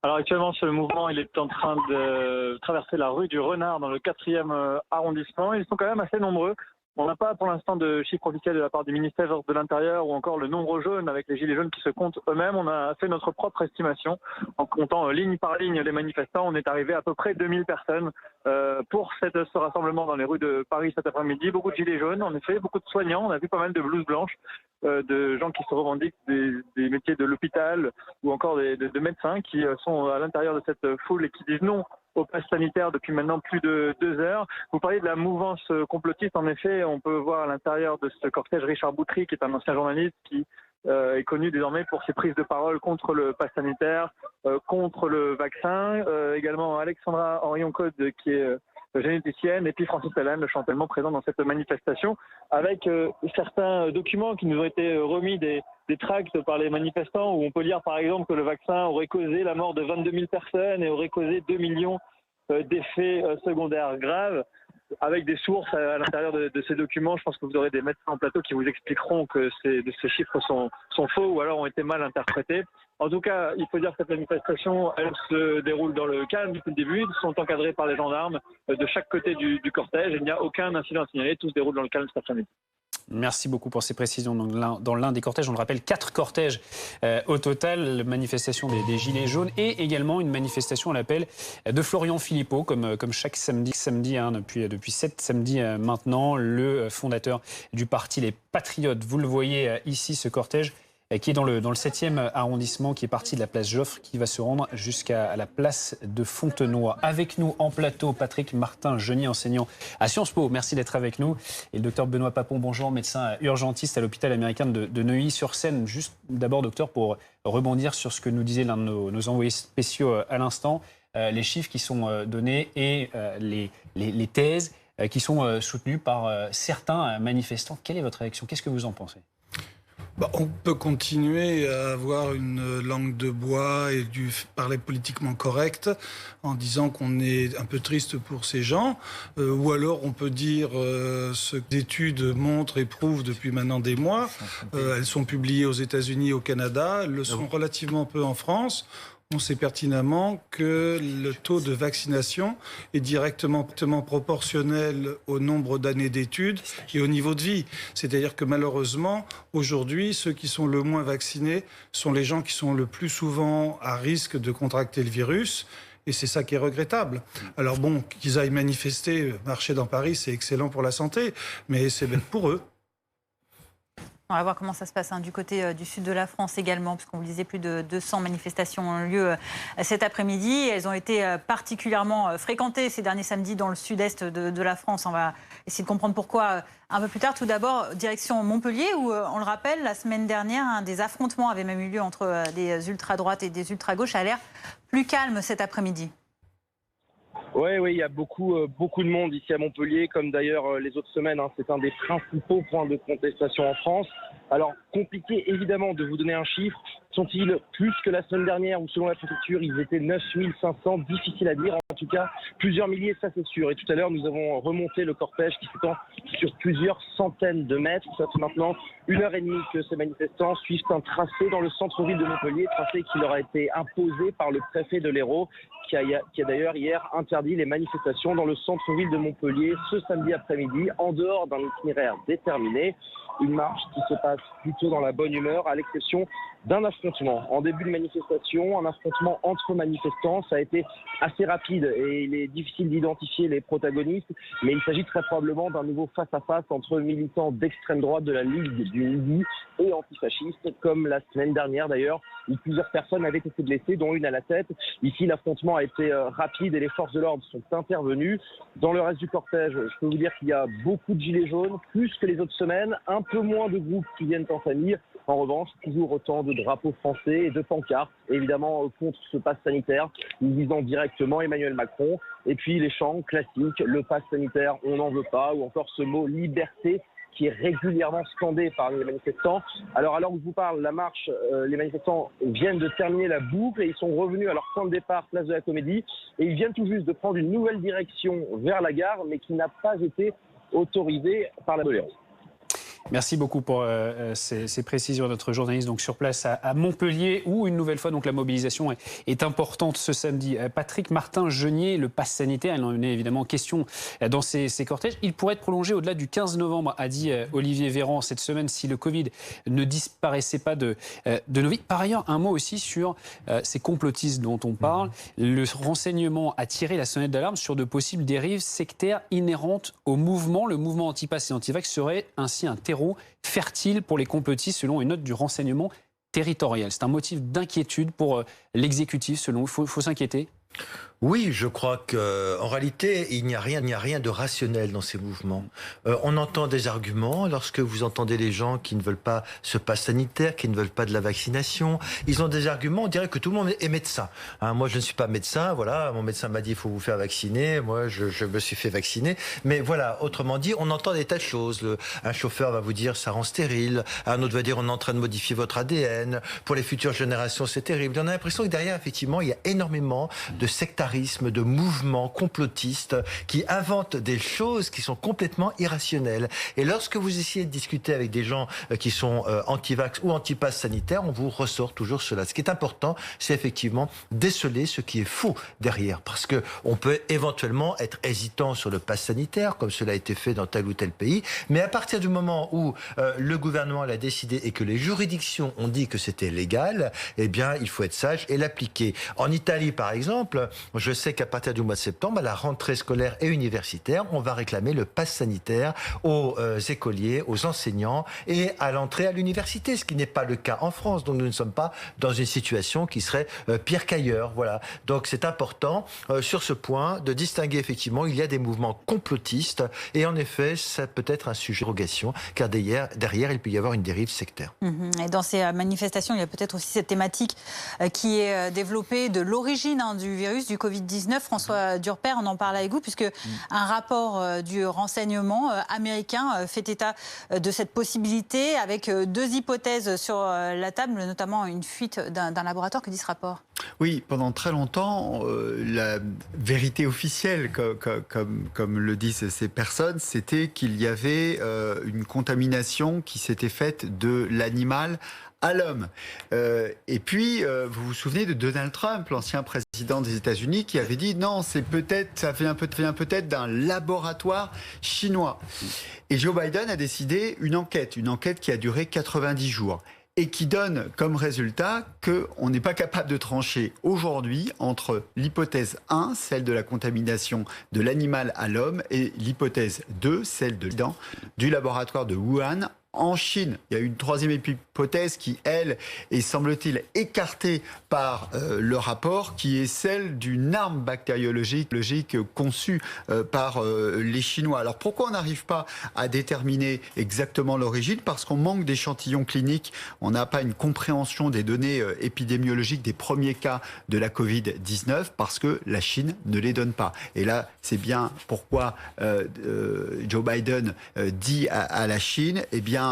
Alors actuellement, ce mouvement il est en train de traverser la rue du Renard dans le 4e arrondissement. Ils sont quand même assez nombreux. On n'a pas pour l'instant de chiffres officiels de la part du ministère de l'Intérieur ou encore le nombre jaune avec les gilets jaunes qui se comptent eux-mêmes. On a fait notre propre estimation en comptant ligne par ligne les manifestants. On est arrivé à peu près 2000 personnes pour ce rassemblement dans les rues de Paris cet après-midi. Beaucoup de gilets jaunes, en effet, beaucoup de soignants. On a vu pas mal de blouses blanches, de gens qui se revendiquent des métiers de l'hôpital ou encore de médecins qui sont à l'intérieur de cette foule et qui disent non au pass sanitaire depuis maintenant plus de 2 heures. Vous parliez de la mouvance complotiste. En effet, on peut voir à l'intérieur de ce cortège Richard Boutry, qui est un ancien journaliste qui est connu désormais pour ses prises de parole contre le pass sanitaire, contre le vaccin. Également Alexandra Henrion-Code, qui est généticienne, et puis Francis Lalanne, le chantement présent dans cette manifestation, avec certains documents qui nous ont été remis des tracts par les manifestants, où on peut lire par exemple que le vaccin aurait causé la mort de 22 000 personnes et aurait causé 2 millions d'effets secondaires graves. avec des sources à l'intérieur de ces documents. Je pense que vous aurez des médecins en plateau qui vous expliqueront que ces chiffres sont faux ou alors ont été mal interprétés. En tout cas, il faut dire que cette manifestation, elle se déroule dans le calme depuis le début. Ils sont encadrés par les gendarmes de chaque côté du cortège. Il n'y a aucun incident à signaler. Tout se déroule dans le calme cet après-midi. Merci beaucoup pour ces précisions. Donc, dans l'un des cortèges, on le rappelle, 4 cortèges au total, manifestation des Gilets jaunes et également une manifestation à l'appel de Florian Philippot, comme chaque samedi depuis 7 samedis maintenant, le fondateur du parti Les Patriotes. Vous le voyez ici, ce cortège qui est dans le 7e arrondissement, qui est parti de la place Joffre, qui va se rendre jusqu'à la place de Fontenoy. Avec nous en plateau, Patrick Martin-Genier, enseignant à Sciences Po. Merci d'être avec nous. Et le docteur Benoît Papon, bonjour, médecin urgentiste à l'hôpital américain de Neuilly-sur-Seine. Juste d'abord, docteur, pour rebondir sur ce que nous disait l'un de nos envoyés spéciaux à l'instant, les chiffres qui sont donnés et les thèses qui sont soutenues par certains manifestants. Quelle est votre réaction? Qu'est-ce que vous en pensez? On peut continuer à avoir une langue de bois et parler politiquement correct en disant qu'on est un peu triste pour ces gens, ou alors on peut dire ce que d'études montrent et prouvent depuis maintenant des mois. Elles sont publiées aux États-Unis et au Canada, elles le sont relativement peu en France. On sait pertinemment que le taux de vaccination est directement proportionnel au nombre d'années d'études et au niveau de vie. C'est-à-dire que malheureusement, aujourd'hui, ceux qui sont le moins vaccinés sont les gens qui sont le plus souvent à risque de contracter le virus. Et c'est ça qui est regrettable. Alors bon, qu'ils aillent manifester, marcher dans Paris, c'est excellent pour la santé, mais c'est bête pour eux. On va voir comment ça se passe du côté du sud de la France également, parce qu'on vous disait plus de 200 manifestations ont lieu cet après-midi. Elles ont été particulièrement fréquentées ces derniers samedis dans le sud-est de la France. On va essayer de comprendre pourquoi un peu plus tard. Tout d'abord, direction Montpellier, où, on le rappelle, la semaine dernière, des affrontements avaient même eu lieu entre des ultra-droites et des ultra-gauches. Ça a l'air plus calme cet après-midi. Oui, il y a beaucoup de monde ici à Montpellier, comme d'ailleurs les autres semaines. C'est un des principaux points de contestation en France. Alors, compliqué évidemment de vous donner un chiffre. Sont-ils plus que la semaine dernière où, selon la préfecture, ils étaient 9500? Difficile à dire. En tout cas, plusieurs milliers, ça c'est sûr. Et tout à l'heure, nous avons remonté le cortège qui s'étend sur plusieurs centaines de mètres. Ça fait maintenant 1h30 que ces manifestants suivent un tracé dans le centre-ville de Montpellier, tracé qui leur a été imposé par le préfet de l'Hérault, qui a d'ailleurs hier interdit les manifestations dans le centre-ville de Montpellier ce samedi après-midi, en dehors d'un itinéraire déterminé. Une marche qui se passe plutôt dans la bonne humeur, à l'exception d'un affrontement. En début de manifestation, un affrontement entre manifestants, ça a été assez rapide et il est difficile d'identifier les protagonistes, mais il s'agit très probablement d'un nouveau face-à-face entre militants d'extrême droite de la Ligue du Midi et antifascistes, comme la semaine dernière d'ailleurs, où plusieurs personnes avaient été blessées, dont une à la tête. Ici, l'affrontement a été rapide et les forces de l'ordre sont intervenues. Dans le reste du cortège, je peux vous dire qu'il y a beaucoup de gilets jaunes, plus que les autres semaines, un peu moins de groupes qui viennent en famille. En revanche, toujours autant de drapeaux français et de pancartes, évidemment contre ce pass sanitaire, visant directement Emmanuel Macron. Et puis les chants classiques, le pass sanitaire, on n'en veut pas, ou encore ce mot liberté, qui est régulièrement scandé par les manifestants. Alors que je vous parle, la marche, les manifestants viennent de terminer la boucle et ils sont revenus à leur point de départ, place de la Comédie, et ils viennent tout juste de prendre une nouvelle direction vers la gare, mais qui n'a pas été autorisée par la police. Merci beaucoup pour ces précisions. Notre journaliste donc sur place à Montpellier, où une nouvelle fois donc la mobilisation est importante ce samedi. Patrick Martin-Genier, le pass sanitaire, il en est évidemment question dans ces cortèges. Il pourrait être prolongé au-delà du 15 novembre, a dit Olivier Véran cette semaine, si le Covid ne disparaissait pas de nos vies. Par ailleurs, un mot aussi sur ces complotistes dont on parle. Le renseignement a tiré la sonnette d'alarme sur de possibles dérives sectaires inhérentes au mouvement. Le mouvement anti-pass et anti-vax serait ainsi un terreau fertile pour les complotistes, selon une note du renseignement territorial. C'est un motif d'inquiétude pour l'exécutif, selon vous. Faut s'inquiéter? Oui, je crois qu'en réalité, il n'y a rien de rationnel dans ces mouvements. On entend des arguments lorsque vous entendez les gens qui ne veulent pas ce pass sanitaire, qui ne veulent pas de la vaccination. Ils ont des arguments, on dirait que tout le monde est médecin. Moi, je ne suis pas médecin, voilà, mon médecin m'a dit il faut vous faire vacciner, moi je me suis fait vacciner. Mais voilà, autrement dit, on entend des tas de choses. Un chauffeur va vous dire ça rend stérile, un autre va dire on est en train de modifier votre ADN, pour les futures générations c'est terrible. On a l'impression que derrière, effectivement, il y a énormément de sectarisme communautarisme, de mouvements complotistes qui inventent des choses qui sont complètement irrationnelles. Et lorsque vous essayez de discuter avec des gens qui sont anti-vax ou anti-pass sanitaire, on vous ressort toujours cela. Ce qui est important, c'est effectivement déceler ce qui est faux derrière. Parce que on peut éventuellement être hésitant sur le pass sanitaire, comme cela a été fait dans tel ou tel pays, mais à partir du moment où le gouvernement l'a décidé et que les juridictions ont dit que c'était légal, eh bien, il faut être sage et l'appliquer. En Italie, par exemple, je sais qu'à partir du mois de septembre, à la rentrée scolaire et universitaire, on va réclamer le pass sanitaire aux écoliers, aux enseignants et à l'entrée à l'université, ce qui n'est pas le cas en France. Donc, nous ne sommes pas dans une situation qui serait pire qu'ailleurs. Voilà. Donc, c'est important sur ce point de distinguer effectivement, il y a des mouvements complotistes et en effet, ça peut être un sujet de dérogation, car derrière, il peut y avoir une dérive sectaire. Et dans ces manifestations, il y a peut-être aussi cette thématique qui est développée de l'origine du virus, du Covid-19. François Durper, on en parle avec vous, puisque un rapport du renseignement américain fait état de cette possibilité, avec deux hypothèses sur la table, notamment une fuite d'un laboratoire. Que dit ce rapport ? Oui, pendant très longtemps, la vérité officielle, comme le disent ces personnes, c'était qu'il y avait une contamination qui s'était faite de l'animal à l'homme. Et puis, vous vous souvenez de Donald Trump, l'ancien président des États-Unis, qui avait dit non, ça vient peut-être d'un laboratoire chinois. Et Joe Biden a décidé une enquête qui a duré 90 jours. Et qui donne comme résultat qu'on n'est pas capable de trancher aujourd'hui entre l'hypothèse 1, celle de la contamination de l'animal à l'homme, et l'hypothèse 2, celle du laboratoire de Wuhan en Chine. Il y a une troisième hypothèse qui, elle, est semble-t-il écartée par le rapport, qui est celle d'une arme bactériologique conçue par les Chinois. Alors pourquoi on n'arrive pas à déterminer exactement l'origine ? Parce qu'on manque d'échantillons cliniques, on n'a pas une compréhension des données épidémiologiques des premiers cas de la Covid-19, parce que la Chine ne les donne pas. Et là, c'est bien pourquoi Joe Biden dit à la Chine, eh bien,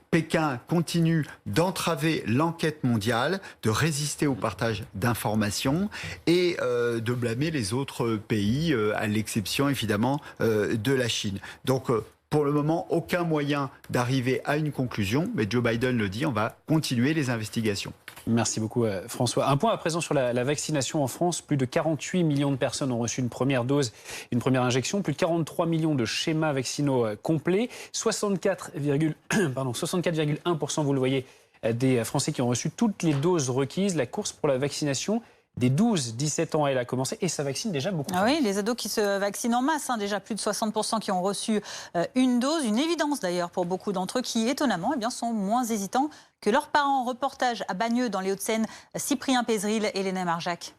Pékin continue d'entraver l'enquête mondiale, de résister au partage d'informations et de blâmer les autres pays, à l'exception évidemment de la Chine. Donc, pour le moment, aucun moyen d'arriver à une conclusion, mais Joe Biden le dit, on va continuer les investigations. Merci beaucoup François. Un point à présent sur la vaccination en France. Plus de 48 millions de personnes ont reçu une première dose, une première injection. Plus de 43 millions de schémas vaccinaux complets. 64,1%, vous le voyez, des Français qui ont reçu toutes les doses requises. La course pour la vaccination des 12-17 ans, elle a commencé et ça vaccine déjà beaucoup. Ah oui, les ados qui se vaccinent en masse, déjà plus de 60% qui ont reçu une dose. Une évidence d'ailleurs pour beaucoup d'entre eux qui, étonnamment, sont moins hésitants que leurs parents. Reportage à Bagneux dans les Hauts-de-Seine, Cyprien Pézeril et Léna Marjac.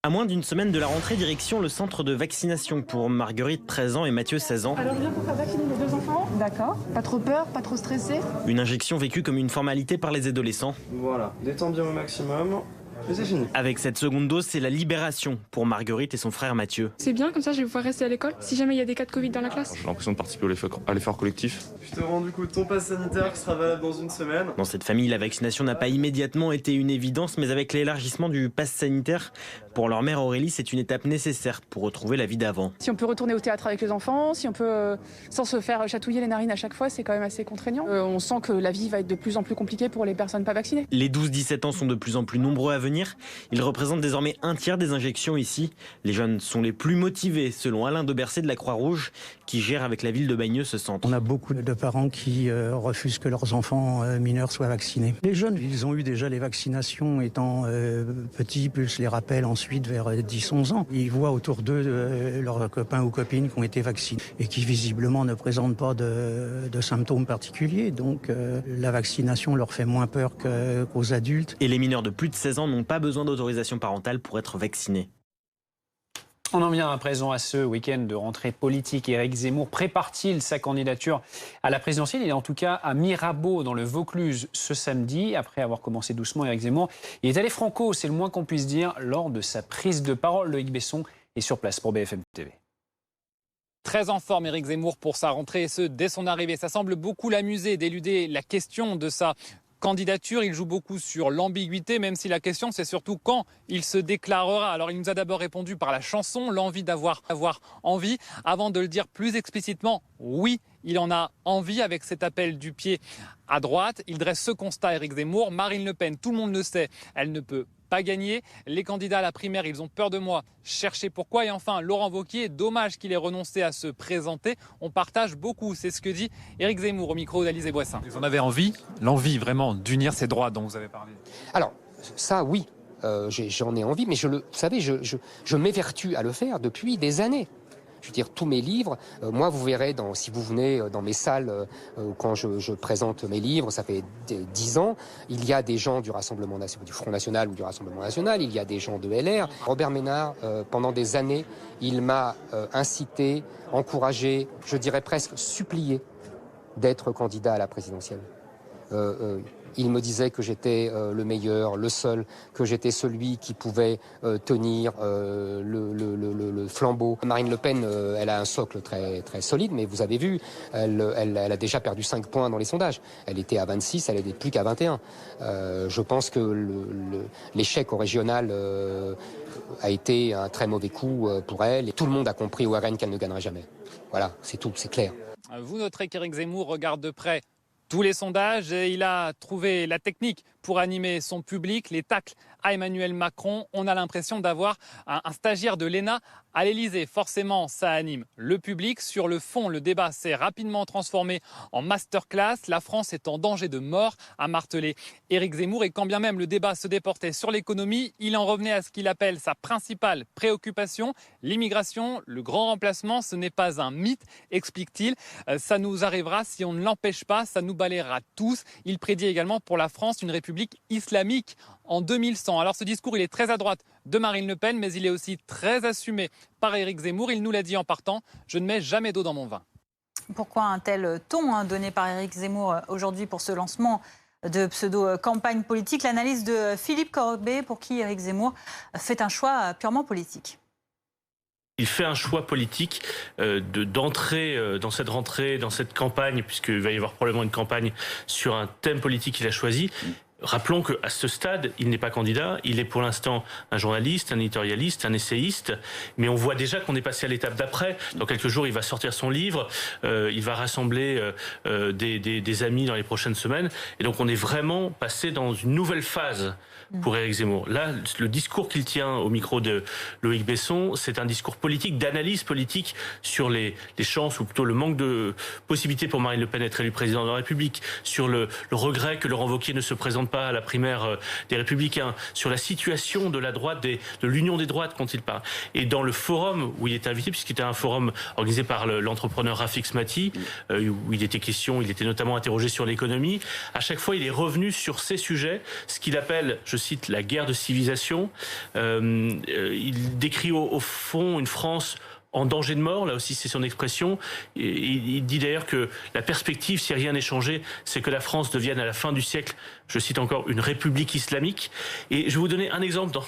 À moins d'une semaine de la rentrée, direction le centre de vaccination pour Marguerite, 13 ans, et Mathieu, 16 ans. Alors, je viens pour faire vacciner mes deux enfants. D'accord. Pas trop peur, pas trop stressé. Une injection vécue comme une formalité par les adolescents. Voilà, détends bien au maximum. Et c'est fini. Avec cette seconde dose, c'est la libération pour Marguerite et son frère Mathieu. C'est bien, comme ça je vais pouvoir rester à l'école si jamais il y a des cas de Covid dans la classe. J'ai l'impression de participer à l'effort collectif. Je te rends du coup ton pass sanitaire qui sera valable dans une semaine. Dans cette famille, la vaccination n'a pas immédiatement été une évidence, mais avec l'élargissement du pass sanitaire, pour leur mère Aurélie, c'est une étape nécessaire pour retrouver la vie d'avant. Si on peut retourner au théâtre avec les enfants, si on peut, sans se faire chatouiller les narines à chaque fois, c'est quand même assez contraignant. On sent que la vie va être de plus en plus compliquée pour les personnes pas vaccinées. Les 12-17 ans sont de plus en plus nombreux à venir. Ils représentent désormais un tiers des injections ici. Les jeunes sont les plus motivés, selon Alain Debercé de la Croix-Rouge, qui gère avec la ville de Bagneux ce centre. On a beaucoup de parents qui refusent que leurs enfants mineurs soient vaccinés. Les jeunes, ils ont eu déjà les vaccinations étant petits, plus les rappels ensuite vers 10-11 ans. Ils voient autour d'eux leurs copains ou copines qui ont été vaccinés et qui visiblement ne présentent pas de symptômes particuliers. Donc la vaccination leur fait moins peur qu'aux adultes. Et les mineurs de plus de 16 ans n'ont pas besoin d'autorisation parentale pour être vaccinés. On en vient à présent à ce week-end de rentrée politique. Éric Zemmour prépare-t-il sa candidature à la présidentielle? Il est en tout cas à Mirabeau, dans le Vaucluse, ce samedi. Après avoir commencé doucement, Éric Zemmour, il est allé franco, c'est le moins qu'on puisse dire, lors de sa prise de parole. Loïc Besson est sur place pour BFM TV. Très en forme, Éric Zemmour, pour sa rentrée, et ce, dès son arrivée. Ça semble beaucoup l'amuser d'éluder la question de sa candidature. Il joue beaucoup sur l'ambiguïté, même si la question c'est surtout quand il se déclarera. Alors il nous a d'abord répondu par la chanson, l'envie d'avoir envie, avant de le dire plus explicitement, oui, il en a envie avec cet appel du pied à droite. Il dresse ce constat, Éric Zemmour. Marine Le Pen, tout le monde le sait, elle ne peut pas gagner. Les candidats à la primaire, ils ont peur de moi. Cherchez pourquoi. Et enfin, Laurent Wauquiez, dommage qu'il ait renoncé à se présenter. On partage beaucoup, c'est ce que dit Éric Zemmour au micro d'Alizé Boissin. Vous en avez envie, l'envie vraiment d'unir ces droits dont vous avez parlé? Alors, ça oui, j'en ai envie, mais vous savez, je m'évertue à le faire depuis des années. Je veux dire, tous mes livres, moi vous verrez, si vous venez dans mes salles, quand je présente mes livres, ça fait 10 ans, il y a des gens du Rassemblement national, du Front National ou du Rassemblement National, il y a des gens de LR. Robert Ménard, pendant des années, il m'a incité, encouragé, je dirais presque supplié d'être candidat à la présidentielle. Il me disait que j'étais le meilleur, le seul, que j'étais celui qui pouvait tenir le flambeau. Marine Le Pen, elle a un socle très, très solide, mais vous avez vu, elle a déjà perdu 5 points dans les sondages. Elle était à 26, elle n'est plus qu'à 21. Je pense que l'échec au régional a été un très mauvais coup pour elle. Et tout le monde a compris au RN qu'elle ne gagnerait jamais. Voilà, c'est tout, c'est clair. Vous noterez qu'Éric Zemmour regarde de près tous les sondages et il a trouvé la technique pour animer son public, les tacles à Emmanuel Macron. On a l'impression d'avoir un stagiaire de l'ENA à l'Élysée. Forcément, ça anime le public. Sur le fond, le débat s'est rapidement transformé en masterclass. La France est en danger de mort, a martelé Éric Zemmour. Et quand bien même le débat se déportait sur l'économie, il en revenait à ce qu'il appelle sa principale préoccupation, l'immigration. Le grand remplacement, ce n'est pas un mythe, explique-t-il. Ça nous arrivera si on ne l'empêche pas, ça nous balayera tous. Il prédit également pour la France une république islamique en 2100. Alors ce discours, il est très à droite de Marine Le Pen, mais il est aussi très assumé par Éric Zemmour. Il nous l'a dit en partant, je ne mets jamais d'eau dans mon vin. Pourquoi un tel ton donné par Éric Zemmour aujourd'hui pour ce lancement de pseudo-campagne politique? L'analyse de Philippe Corbet, pour qui Éric Zemmour fait un choix purement politique. Il fait un choix politique d'entrer dans cette rentrée, dans cette campagne, puisqu'il va y avoir probablement une campagne sur un thème politique qu'il a choisi. Rappelons qu'à ce stade, il n'est pas candidat, il est pour l'instant un journaliste, un éditorialiste, un essayiste, mais on voit déjà qu'on est passé à l'étape d'après. Dans quelques jours, il va sortir son livre, il va rassembler des amis dans les prochaines semaines, et donc on est vraiment passé dans une nouvelle phase pour Éric Zemmour. Là, le discours qu'il tient au micro de Loïc Besson, c'est un discours politique, d'analyse politique sur les chances, ou plutôt le manque de possibilités pour Marine Le Pen d'être élue présidente de la République, sur le regret que Laurent Wauquiez ne se présente pas à la primaire des Républicains, sur la situation de la droite, de l'union des droites quand il parle. Et dans le forum où il est invité, puisqu'il était un forum organisé par l'entrepreneur Rafik Smati, où il était question, il était notamment interrogé sur l'économie, à chaque fois il est revenu sur ces sujets, ce qu'il appelle, je cite, la guerre de civilisation. Il décrit au fond une France en danger de mort, là aussi c'est son expression. Il dit d'ailleurs que la perspective, si rien n'est changé, c'est que la France devienne à la fin du siècle, je cite encore, une république islamique. Et je vais vous donner un exemple dans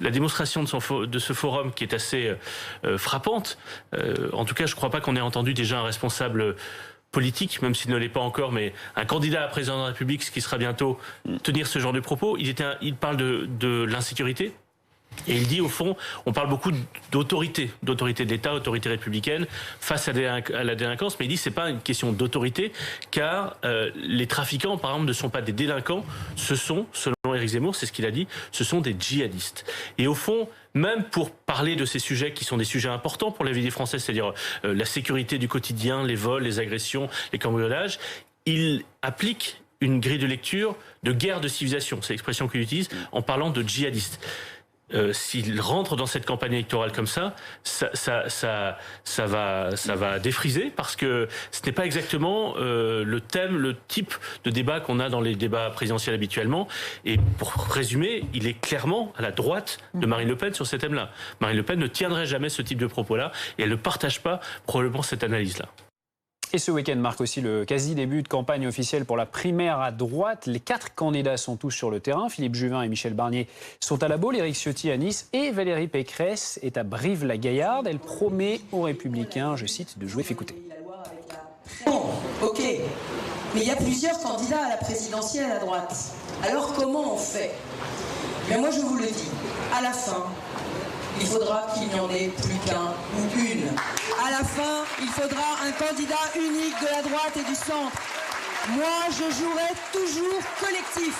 la démonstration de ce forum qui est assez frappante. En tout cas, je ne crois pas qu'on ait entendu déjà un responsable politique, même s'il ne l'est pas encore, mais un candidat à président de la République, ce qui sera bientôt, tenir ce genre de propos. Il parle de l'insécurité. Et il dit, au fond, on parle beaucoup d'autorité de l'État, autorité républicaine, face à la délinquance, mais il dit que ce n'est pas une question d'autorité, car les trafiquants, par exemple, ne sont pas des délinquants, ce sont, selon Éric Zemmour, c'est ce qu'il a dit, ce sont des djihadistes. Et au fond, même pour parler de ces sujets qui sont des sujets importants pour la vie des Français, c'est-à-dire la sécurité du quotidien, les vols, les agressions, les cambriolages, il applique une grille de lecture de guerre de civilisation, c'est l'expression qu'il utilise, en parlant de djihadistes. S'il rentre dans cette campagne électorale comme ça va défriser, parce que ce n'est pas exactement le thème, le type de débat qu'on a dans les débats présidentiels habituellement. Et pour résumer, il est clairement à la droite de Marine Le Pen sur ces thèmes-là. Marine Le Pen ne tiendrait jamais ce type de propos-là, et elle ne partage pas probablement cette analyse-là. Et ce week-end marque aussi le quasi-début de campagne officielle pour la primaire à droite. Les 4 candidats sont tous sur le terrain. Philippe Juvin et Michel Barnier sont à La Baule, Éric Ciotti à Nice et Valérie Pécresse est à Brive-la-Gaillarde. Elle promet aux Républicains, je cite, de jouer. Écoutez. Bon, ok. Mais il y a plusieurs candidats à la présidentielle à droite. Alors comment on fait? Mais moi je vous le dis, à la fin, il faudra qu'il n'y en ait plus qu'un ou une. À la fin, il faudra un candidat unique de la droite et du centre. Moi, je jouerai toujours collectif.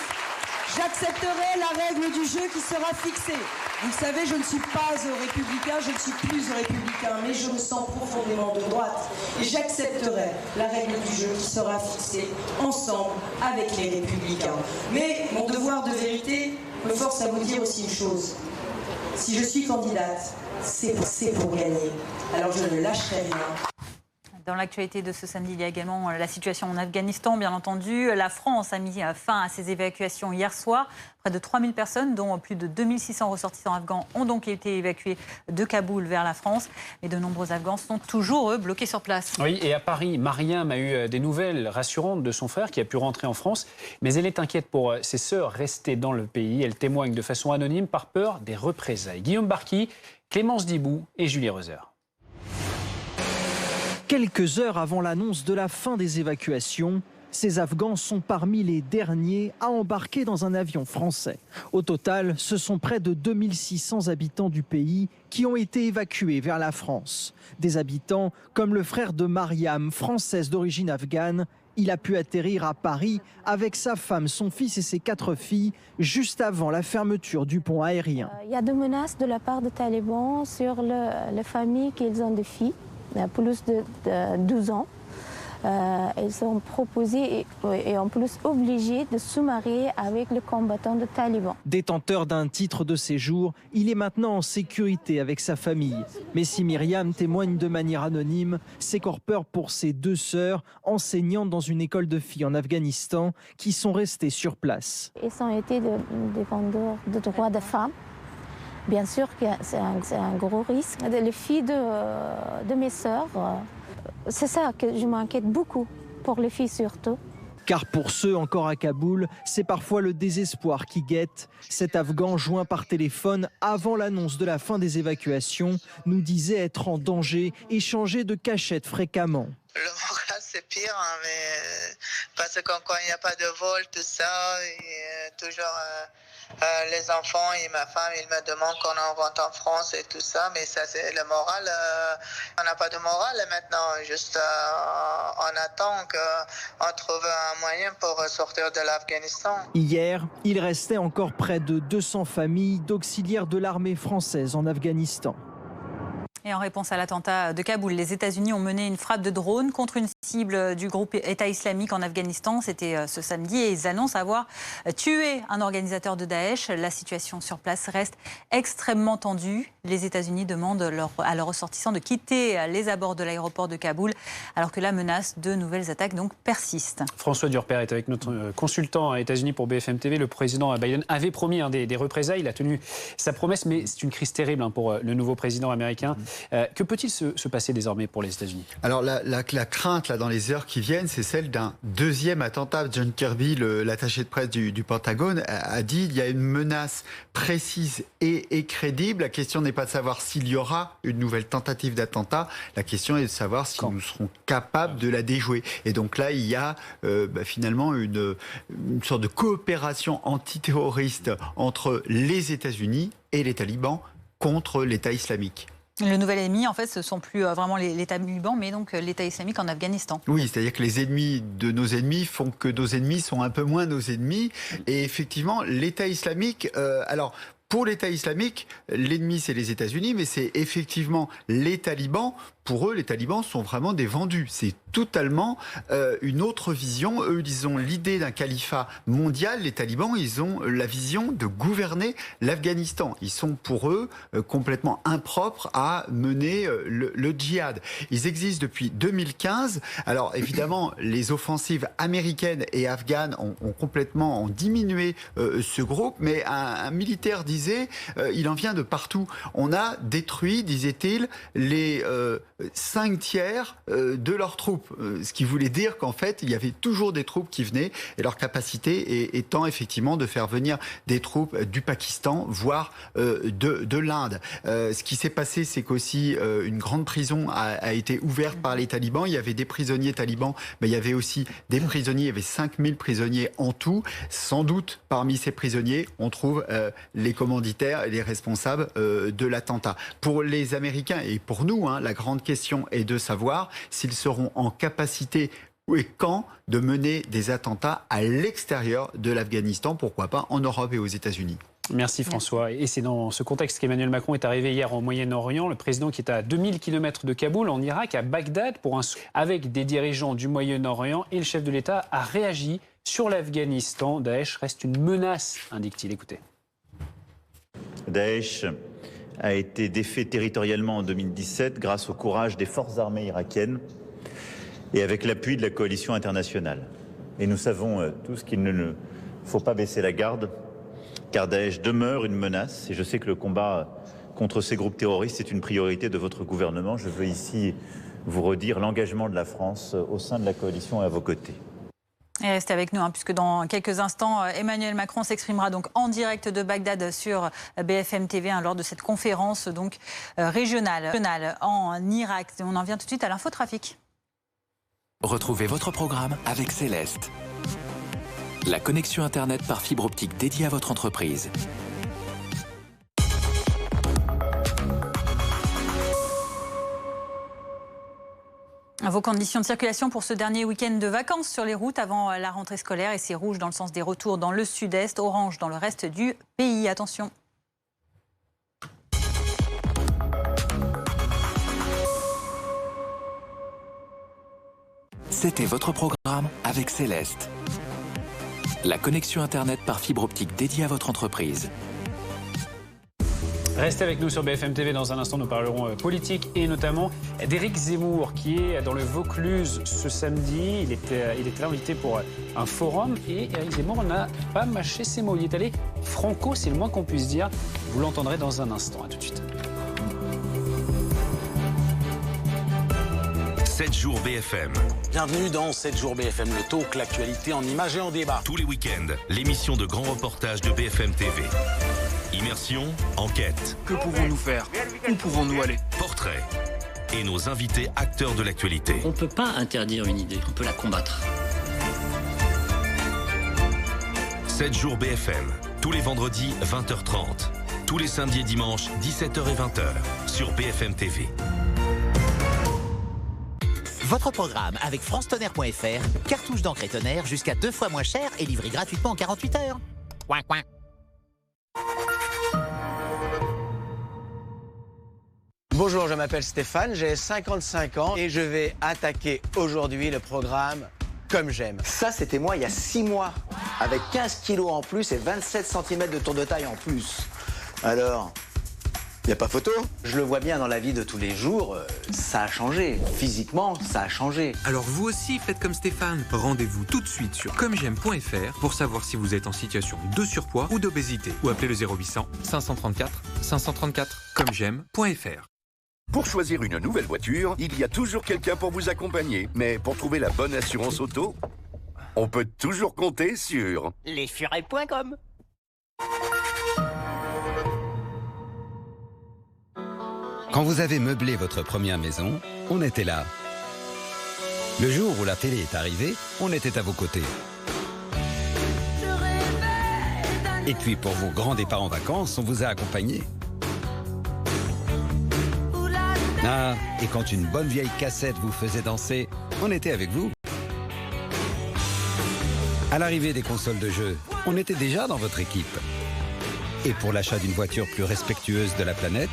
J'accepterai la règle du jeu qui sera fixée. Vous le savez, je ne suis pas républicain, je ne suis plus républicain, mais je me sens profondément de droite. Et j'accepterai la règle du jeu qui sera fixée ensemble avec les républicains. Mais mon devoir de vérité me force à vous dire aussi une chose. Si je suis candidate, c'est pour gagner. Alors je ne lâcherai rien. Dans l'actualité de ce samedi, il y a également la situation en Afghanistan, bien entendu. La France a mis fin à ses évacuations hier soir. Près de 3000 personnes, dont plus de 2600 ressortissants afghans, ont donc été évacués de Kaboul vers la France. Mais de nombreux Afghans sont toujours, eux, bloqués sur place. Oui, et à Paris, Mariam a eu des nouvelles rassurantes de son frère qui a pu rentrer en France. Mais elle est inquiète pour ses sœurs restées dans le pays. Elle témoigne de façon anonyme par peur des représailles. Guillaume Barqui, Clémence Dibou et Julie Reuser. Quelques heures avant l'annonce de la fin des évacuations, ces Afghans sont parmi les derniers à embarquer dans un avion français. Au total, ce sont près de 2600 habitants du pays qui ont été évacués vers la France. Des habitants comme le frère de Mariam, française d'origine afghane. Il a pu atterrir à Paris avec sa femme, son fils et ses 4 filles juste avant la fermeture du pont aérien. Il y a des menaces de la part des talibans sur les familles qui ont des filles. Plus de 12 ans. Ils sont proposés et en plus obligés de se marier avec les combattants de talibans. Détenteur d'un titre de séjour, il est maintenant en sécurité avec sa famille. Mais si Myriam témoigne de manière anonyme, c'est qu'en peur pour ses 2 sœurs, enseignantes dans une école de filles en Afghanistan, qui sont restées sur place. Ils ont été des défenseurs des droits des femmes. Bien sûr que c'est un gros risque. Les filles de mes sœurs, c'est ça que je m'inquiète beaucoup, pour les filles surtout. Car pour ceux encore à Kaboul, c'est parfois le désespoir qui guette. Cet Afghan joint par téléphone avant l'annonce de la fin des évacuations nous disait être en danger et changer de cachette fréquemment. Le moral c'est pire, hein, mais parce que quand il n'y a pas de vol, tout ça, et toujours les enfants et ma femme, ils me demandent quand on rentre en France et tout ça, mais ça c'est le moral. On n'a pas de moral maintenant, juste on attend qu'on trouve un moyen pour sortir de l'Afghanistan. Hier, il restait encore près de 200 familles d'auxiliaires de l'armée française en Afghanistan. Et en réponse à l'attentat de Kaboul, les États-Unis ont mené une frappe de drone contre une cible du groupe État islamique en Afghanistan. C'était ce samedi et ils annoncent avoir tué un organisateur de Daesh. La situation sur place reste extrêmement tendue. Les États-Unis demandent à leurs ressortissants de quitter les abords de l'aéroport de Kaboul alors que la menace de nouvelles attaques donc persiste. François Durper est avec notre consultant aux États-Unis pour BFM TV. Le président Biden avait promis des représailles. Il a tenu sa promesse, mais c'est une crise terrible pour le nouveau président américain. Que peut-il se passer désormais pour les États-Unis? Alors la crainte là, dans les heures qui viennent, c'est celle d'un deuxième attentat. John Kirby, l'attaché de presse du Pentagone, a dit il y a une menace précise et crédible. La question n'est pas de savoir s'il y aura une nouvelle tentative d'attentat. La question est de savoir si nous serons capables de la déjouer. Et donc là, il y a finalement une sorte de coopération antiterroriste entre les États-Unis et les talibans contre l'État islamique. Le nouvel ennemi, en fait, ce ne sont plus vraiment les talibans, mais donc l'État islamique en Afghanistan. Oui, c'est-à-dire que les ennemis de nos ennemis font que nos ennemis sont un peu moins nos ennemis. Et effectivement, l'État islamique... Pour l'État islamique, l'ennemi, c'est les États-Unis, mais c'est effectivement les talibans. Pour eux, les talibans sont vraiment des vendus. C'est totalement une autre vision. Eux, ils ont l'idée d'un califat mondial. Les talibans, ils ont la vision de gouverner l'Afghanistan. Ils sont pour eux complètement impropres à mener le djihad. Ils existent depuis 2015. Alors évidemment, les offensives américaines et afghanes ont complètement diminué ce groupe, mais un militaire disait disait, il en vient de partout. On a détruit, disait-il, les 5 tiers de leurs troupes. Ce qui voulait dire qu'en fait, il y avait toujours des troupes qui venaient, et leur capacité étant effectivement de faire venir des troupes du Pakistan, voire de l'Inde. Ce qui s'est passé, c'est qu'aussi une grande prison a été ouverte par les talibans. Il y avait des prisonniers talibans, mais il y avait aussi des prisonniers. Il y avait 5000 prisonniers en tout. Sans doute, parmi ces prisonniers, on trouve les commanditaires et les responsables de l'attentat. Pour les Américains et pour nous, la grande question est de savoir s'ils seront en capacité et quand de mener des attentats à l'extérieur de l'Afghanistan, pourquoi pas en Europe et aux États-Unis. Merci François. Et c'est dans ce contexte qu'Emmanuel Macron est arrivé hier au Moyen-Orient. Le président qui est à 2000 km de Kaboul, en Irak, à Bagdad, avec des dirigeants du Moyen-Orient. Et le chef de l'État a réagi sur l'Afghanistan. Daesh reste une menace, indique-t-il. Écoutez. Daesh a été défait territorialement en 2017 grâce au courage des forces armées irakiennes et avec l'appui de la coalition internationale. Et nous savons tous qu'il ne faut pas baisser la garde, car Daesh demeure une menace. Et je sais que le combat contre ces groupes terroristes est une priorité de votre gouvernement. Je veux ici vous redire l'engagement de la France au sein de la coalition et à vos côtés. Et restez avec nous, puisque dans quelques instants, Emmanuel Macron s'exprimera donc en direct de Bagdad sur BFM TV lors de cette conférence donc régionale en Irak. On en vient tout de suite à l'infotrafic. Retrouvez votre programme avec Céleste. La connexion Internet par fibre optique dédiée à votre entreprise. Vos conditions de circulation pour ce dernier week-end de vacances sur les routes avant la rentrée scolaire. Et c'est rouge dans le sens des retours dans le sud-est, orange dans le reste du pays. Attention. C'était votre programme avec Céleste. La connexion Internet par fibre optique dédiée à votre entreprise. Restez avec nous sur BFM TV. Dans un instant, nous parlerons politique et notamment d'Éric Zemmour qui est dans le Vaucluse ce samedi. Il était invité pour un forum et Éric Zemmour n'a pas mâché ses mots. Il est allé franco, c'est le moins qu'on puisse dire. Vous l'entendrez dans un instant. À tout de suite. 7 jours BFM. Bienvenue dans 7 jours BFM, le talk, l'actualité en images et en débat. Tous les week-ends, l'émission de grands reportages de BFM TV. Immersion, enquête. Que pouvons-nous faire? Où pouvons-nous aller? Portrait. Et nos invités acteurs de l'actualité. On ne peut pas interdire une idée, on peut la combattre. 7 jours BFM, tous les vendredis 20h30. Tous les samedis et dimanches 17h et 20h sur BFM TV. Votre programme avec francetonnerre.fr, cartouche d'encre et tonnerre jusqu'à 2 fois moins cher et livré gratuitement en 48 heures. Coin, coin. Bonjour, je m'appelle Stéphane, j'ai 55 ans et je vais attaquer aujourd'hui le programme Comme j'aime. Ça, c'était moi il y a 6 mois, avec 15 kilos en plus et 27 cm de tour de taille en plus. Alors, il n'y a pas photo? Je le vois bien dans la vie de tous les jours, ça a changé. Physiquement, ça a changé. Alors vous aussi, faites comme Stéphane. Rendez-vous tout de suite sur commej'aime.fr pour savoir si vous êtes en situation de surpoids ou d'obésité. Ou appelez le 0800 534 534. commej'aime.fr. Pour choisir une nouvelle voiture, il y a toujours quelqu'un pour vous accompagner. Mais pour trouver la bonne assurance auto, on peut toujours compter sur... lesfurets.com. Quand vous avez meublé votre première maison, on était là. Le jour où la télé est arrivée, on était à vos côtés. Et puis pour vos grands départs en vacances, on vous a accompagnés. Ah, et quand une bonne vieille cassette vous faisait danser, on était avec vous. À l'arrivée des consoles de jeux, on était déjà dans votre équipe. Et pour l'achat d'une voiture plus respectueuse de la planète,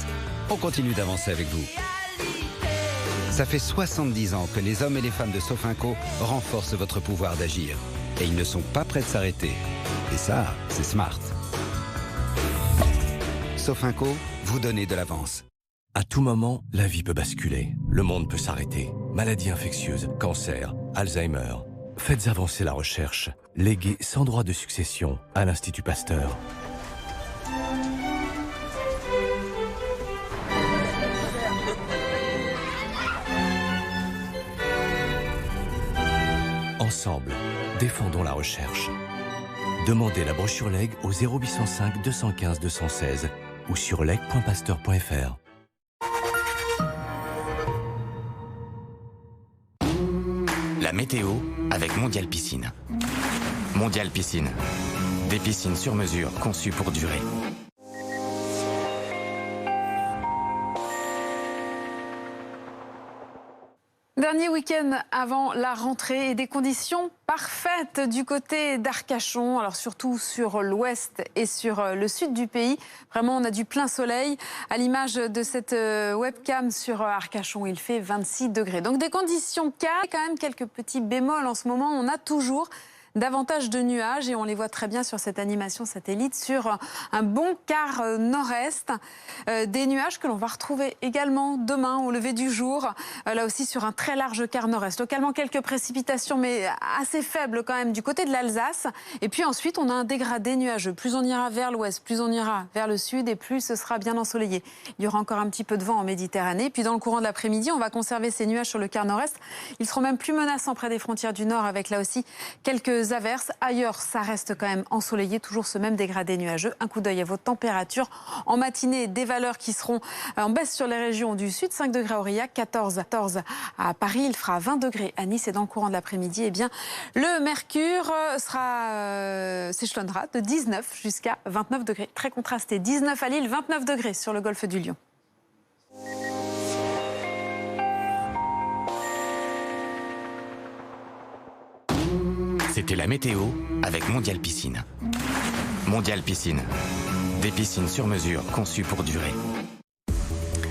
on continue d'avancer avec vous. Ça fait 70 ans que les hommes et les femmes de Sofinco renforcent votre pouvoir d'agir. Et ils ne sont pas prêts de s'arrêter. Et ça, c'est smart. Sofinco, vous donnez de l'avance. À tout moment, la vie peut basculer. Le monde peut s'arrêter. Maladies infectieuses, cancer, Alzheimer. Faites avancer la recherche. Léguez sans droit de succession à l'Institut Pasteur. Ensemble, défendons la recherche. Demandez la brochure LEG au 0805 215 216 ou sur leg.pasteur.fr. La météo avec Mondial Piscine. Mondial Piscine. Des piscines sur mesure conçues pour durer. Dernier week-end avant la rentrée et des conditions parfaites du côté d'Arcachon, alors surtout sur l'ouest et sur le sud du pays. Vraiment, on a du plein soleil. À l'image de cette webcam sur Arcachon, il fait 26 degrés. Donc des conditions calmes, quand même quelques petits bémols en ce moment. On a toujours davantage de nuages et on les voit très bien sur cette animation satellite sur un bon quart nord-est. Des nuages que l'on va retrouver également demain au lever du jour, là aussi sur un très large quart nord-est. Localement quelques précipitations mais assez faibles quand même du côté de l'Alsace. Et puis ensuite on a un dégradé nuageux. Plus on ira vers l'ouest, plus on ira vers le sud et plus ce sera bien ensoleillé. Il y aura encore un petit peu de vent en Méditerranée. Puis dans le courant de l'après-midi, on va conserver ces nuages sur le quart nord-est. Ils seront même plus menaçants près des frontières du nord avec là aussi quelques averses. Ailleurs, ça reste quand même ensoleillé, toujours ce même dégradé nuageux. Un coup d'œil à vos températures. En matinée, des valeurs qui seront en baisse sur les régions du sud. 5 degrés à Aurillac, 14 à Paris. Il fera 20 degrés à Nice. Et dans le courant de l'après-midi, eh bien, le mercure s'échelonnera de 19 jusqu'à 29 degrés. Très contrasté. 19 à Lille, 29 degrés sur le golfe du Lion. C'était la météo avec Mondial Piscine. Mondial Piscine. Des piscines sur mesure conçues pour durer.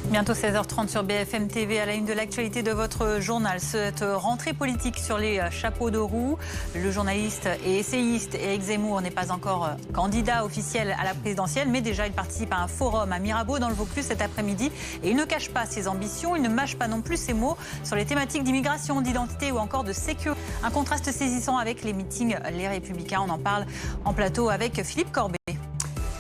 Bientôt 16h30 sur BFM TV, à la une de l'actualité de votre journal. Cette rentrée politique sur les chapeaux de roue. Le journaliste et essayiste Éric Zemmour n'est pas encore candidat officiel à la présidentielle, mais déjà il participe à un forum à Mirabeau dans le Vaucluse cet après-midi. Et il ne cache pas ses ambitions, il ne mâche pas non plus ses mots sur les thématiques d'immigration, d'identité ou encore de sécurité. Un contraste saisissant avec les meetings Les Républicains. On en parle en plateau avec Philippe Corbet.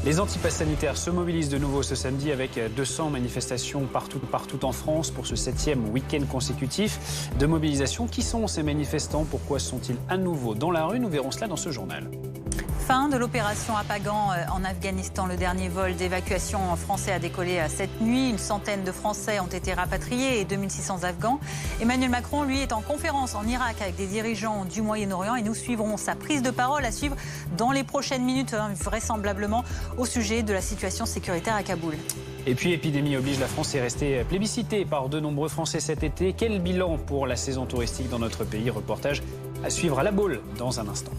Les antipasses sanitaires se mobilisent de nouveau ce samedi avec 200 manifestations partout en France pour ce 7e week-end consécutif de mobilisation. Qui sont ces manifestants? Pourquoi sont-ils à nouveau dans la rue? Nous verrons cela dans ce journal. Fin de l'opération Apagan en Afghanistan. Le dernier vol d'évacuation français a décollé cette nuit. Une centaine de Français ont été rapatriés et 2600 Afghans. Emmanuel Macron, lui, est en conférence en Irak avec des dirigeants du Moyen-Orient et nous suivrons sa prise de parole à suivre dans les prochaines minutes, vraisemblablement au sujet de la situation sécuritaire à Kaboul. Et puis, épidémie oblige, la France est restée plébiscitée par de nombreux Français cet été. Quel bilan pour la saison touristique dans notre pays? Reportage à suivre à La Baule dans un instant.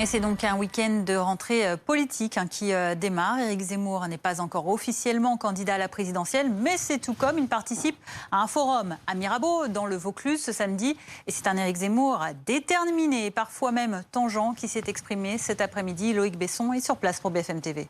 Et c'est donc un week-end de rentrée politique qui démarre. Éric Zemmour n'est pas encore officiellement candidat à la présidentielle, mais c'est tout comme. Il participe à un forum à Mirabeau, dans le Vaucluse, ce samedi. Et c'est un Éric Zemmour déterminé et parfois même tangent qui s'est exprimé cet après-midi. Loïc Besson est sur place pour BFM TV.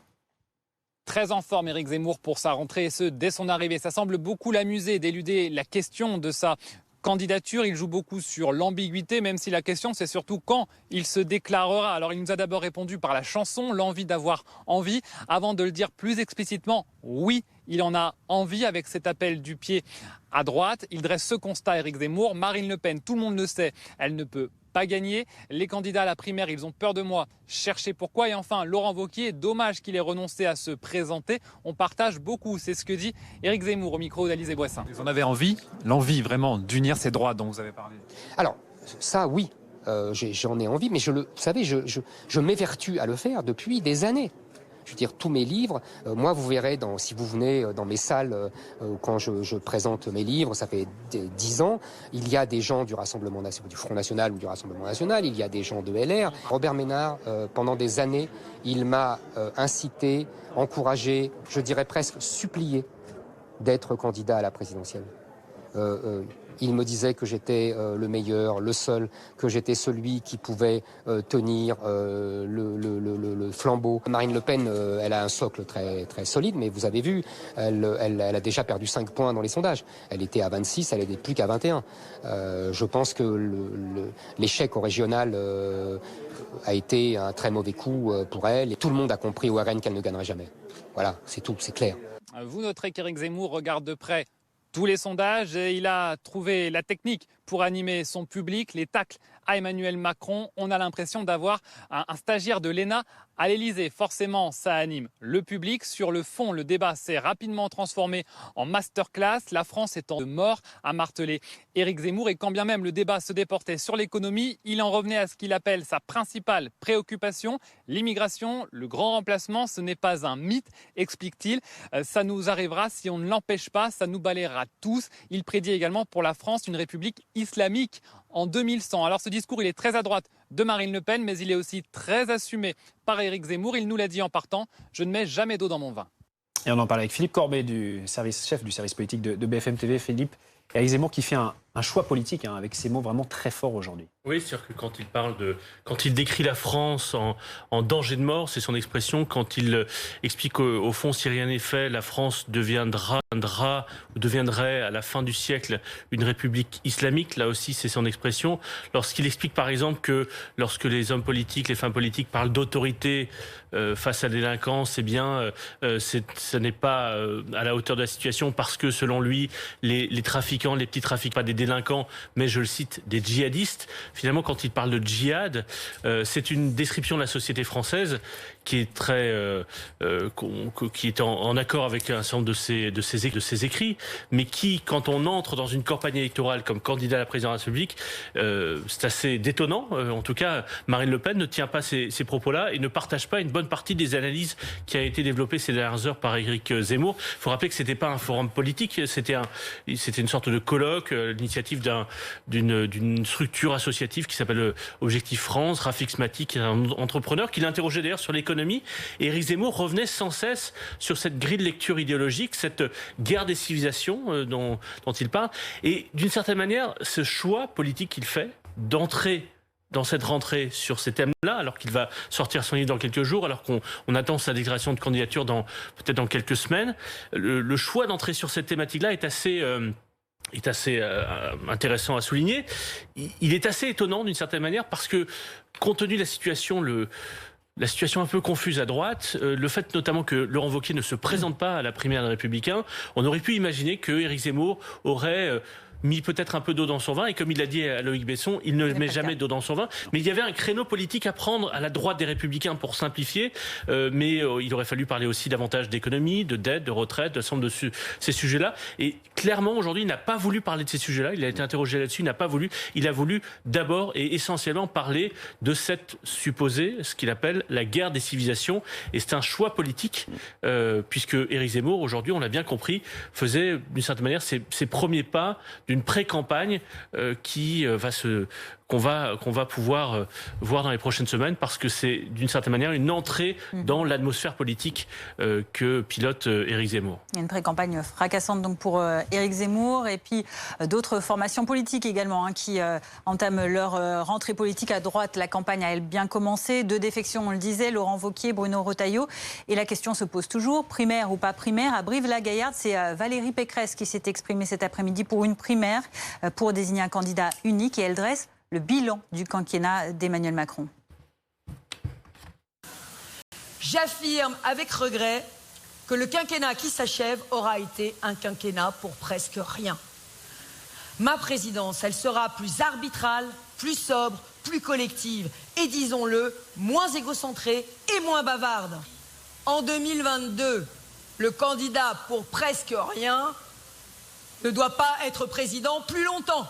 Très en forme, Éric Zemmour, pour sa rentrée, et ce, dès son arrivée. Ça semble beaucoup l'amuser d'éluder la question de sa candidature. Il joue beaucoup sur l'ambiguïté, même si la question c'est surtout quand il se déclarera. Alors il nous a d'abord répondu par la chanson, l'envie d'avoir envie, avant de le dire plus explicitement, oui, il en a envie avec cet appel du pied à droite. Il dresse ce constat, Éric Zemmour. Marine Le Pen, tout le monde le sait, elle ne peut pas gagner. Les candidats à la primaire, ils ont peur de moi. Cherchez pourquoi. Et enfin, Laurent Wauquiez, dommage qu'il ait renoncé à se présenter. On partage beaucoup, c'est ce que dit Éric Zemmour au micro d'Alizé Boissin. Vous en avez envie, l'envie vraiment d'unir ces droits dont vous avez parlé? Alors, ça oui, j'en ai envie, mais vous savez, je m'évertue à le faire depuis des années. Je veux dire, tous mes livres, moi vous verrez, si vous venez dans mes salles, quand je présente mes livres, ça fait 10 ans, il y a des gens du Rassemblement national, du Front National ou du Rassemblement National, il y a des gens de LR. Robert Ménard, pendant des années, il m'a incité, encouragé, je dirais presque supplié d'être candidat à la présidentielle. Il me disait que j'étais le meilleur, le seul, que j'étais celui qui pouvait tenir le flambeau. Marine Le Pen, elle a un socle très, très solide, mais vous avez vu, elle a déjà perdu 5 points dans les sondages. Elle était à 26, elle n'est plus qu'à 21. Je pense que l'échec au régional a été un très mauvais coup pour elle. Et tout le monde a compris au RN qu'elle ne gagnerait jamais. Voilà, c'est tout, c'est clair. Vous noterez qu'Éric Zemmour regarde de près tous les sondages et il a trouvé la technique pour animer son public, les tacles à Emmanuel Macron. On a l'impression d'avoir un stagiaire de l'ENA à l'Élysée. Forcément, ça anime le public. Sur le fond, le débat s'est rapidement transformé en masterclass. La France étant de mort, a martelé Éric Zemmour. Et quand bien même le débat se déportait sur l'économie, il en revenait à ce qu'il appelle sa principale préoccupation, l'immigration. Le grand remplacement, ce n'est pas un mythe, explique-t-il. Ça nous arrivera si on ne l'empêche pas, ça nous balayera tous. Il prédit également pour la France une république islamique en 2100. Alors ce discours, il est très à droite de Marine Le Pen, mais il est aussi très assumé par Éric Zemmour. Il nous l'a dit en partant, je ne mets jamais d'eau dans mon vin. Et on en parle avec Philippe Corbet, chef du service politique de BFM TV. Philippe, Éric Zemmour qui fait un choix politique avec ces mots vraiment très forts aujourd'hui. Oui, c'est-à-dire que quand il décrit la France en danger de mort, c'est son expression. Quand il explique au fond, si rien n'est fait, la France deviendrait à la fin du siècle une république islamique. Là aussi, c'est son expression. Lorsqu'il explique par exemple que lorsque les hommes politiques, les femmes politiques parlent d'autorité face à la délinquance, eh bien, ce n'est pas à la hauteur de la situation parce que selon lui, les trafiquants, les petits trafiquants, pas des délinquants, mais je le cite, des djihadistes. Finalement, quand il parle de djihad, c'est une description de la société française qui est qui est en accord avec un certain nombre de ses écrits, mais qui, quand on entre dans une campagne électorale comme candidat à la présidence de la République, c'est assez détonnant. En tout cas, Marine Le Pen ne tient pas ces propos-là et ne partage pas une bonne partie des analyses qui a été développées ces dernières heures par Éric Zemmour. Il faut rappeler que c'était pas un forum politique, c'était une sorte de colloque, l'initiative d'une structure associative qui s'appelle Objectif France. Rafik Smati, qui est un entrepreneur, qui l'interrogeait d'ailleurs sur l'économie. Et Éric Zemmour revenait sans cesse sur cette grille de lecture idéologique, cette guerre des civilisations dont il parle. Et d'une certaine manière, ce choix politique qu'il fait d'entrer dans cette rentrée sur ces thèmes-là, alors qu'il va sortir son livre dans quelques jours, alors qu'on attend sa déclaration de candidature peut-être dans quelques semaines, le choix d'entrer sur cette thématique-là est assez intéressant à souligner. Il est assez étonnant d'une certaine manière parce que, compte tenu de la situation, la situation un peu confuse à droite, le fait notamment que Laurent Wauquiez ne se présente pas à la primaire des Républicains, on aurait pu imaginer que Éric Zemmour aurait mis peut-être un peu d'eau dans son vin, et comme il l'a dit à Loïc Besson, il ne met jamais d'eau dans son vin, mais il y avait un créneau politique à prendre à la droite des Républicains pour simplifier, mais il aurait fallu parler aussi davantage d'économie, de dette, de retraite, de l'ensemble de ces sujets-là, et clairement aujourd'hui il n'a pas voulu parler de ces sujets-là, il a été interrogé là-dessus, il n'a pas voulu, il a voulu d'abord et essentiellement parler de cette supposée, ce qu'il appelle la guerre des civilisations, et c'est un choix politique, puisque Éric Zemmour aujourd'hui, on l'a bien compris, faisait d'une certaine manière ses premiers pas d'une pré-campagne qu'on va pouvoir voir dans les prochaines semaines, parce que c'est d'une certaine manière une entrée dans l'atmosphère politique que pilote Éric Zemmour. Il y a une pré-campagne fracassante donc pour Éric Zemmour, et puis d'autres formations politiques également qui entament leur rentrée politique à droite. La campagne a elle bien commencé, 2 défections on le disait, Laurent Wauquiez, Bruno Retailleau, et la question se pose toujours, primaire ou pas primaire. À Brive-la-Gaillarde, c'est Valérie Pécresse qui s'est exprimée cet après-midi pour une primaire pour désigner un candidat unique, et elle dresse le bilan du quinquennat d'Emmanuel Macron. J'affirme avec regret que le quinquennat qui s'achève aura été un quinquennat pour presque rien. Ma présidence, elle sera plus arbitrale, plus sobre, plus collective et, disons-le, moins égocentrée et moins bavarde. En 2022, le candidat pour presque rien ne doit pas être président plus longtemps.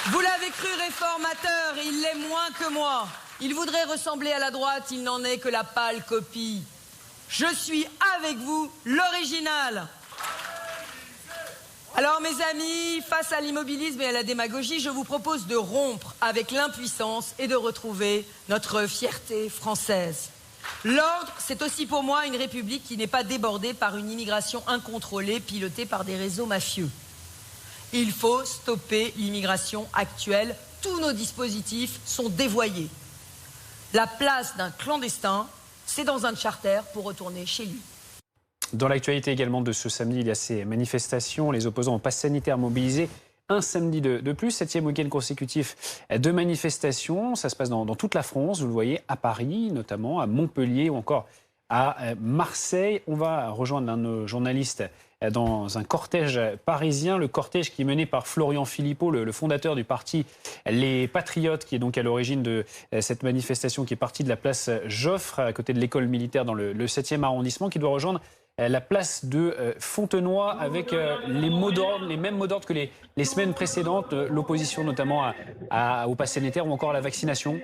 Vous l'avez cru réformateur, il l'est moins que moi. Il voudrait ressembler à la droite, il n'en est que la pâle copie. Je suis avec vous, l'original. Alors mes amis, face à l'immobilisme et à la démagogie, je vous propose de rompre avec l'impuissance et de retrouver notre fierté française. L'ordre, c'est aussi pour moi une république qui n'est pas débordée par une immigration incontrôlée pilotée par des réseaux mafieux. Il faut stopper l'immigration actuelle. Tous nos dispositifs sont dévoyés. La place d'un clandestin, c'est dans un charter pour retourner chez lui. Dans l'actualité également de ce samedi, il y a ces manifestations. Les opposants au pass sanitaire mobilisés un samedi de plus, 7e week-end consécutif de manifestations. Ça se passe dans toute la France, vous le voyez, à Paris notamment, à Montpellier ou encore à Marseille. On va rejoindre l'un de nos journalistes dans un cortège parisien, le cortège qui est mené par Florian Philippot, le fondateur du parti Les Patriotes, qui est donc à l'origine de cette manifestation qui est partie de la place Joffre, à côté de l'école militaire dans le 7e arrondissement, qui doit rejoindre la place de Fontenoy avec les mêmes mots d'ordre que les semaines précédentes, l'opposition notamment au pass sanitaire ou encore à la vaccination.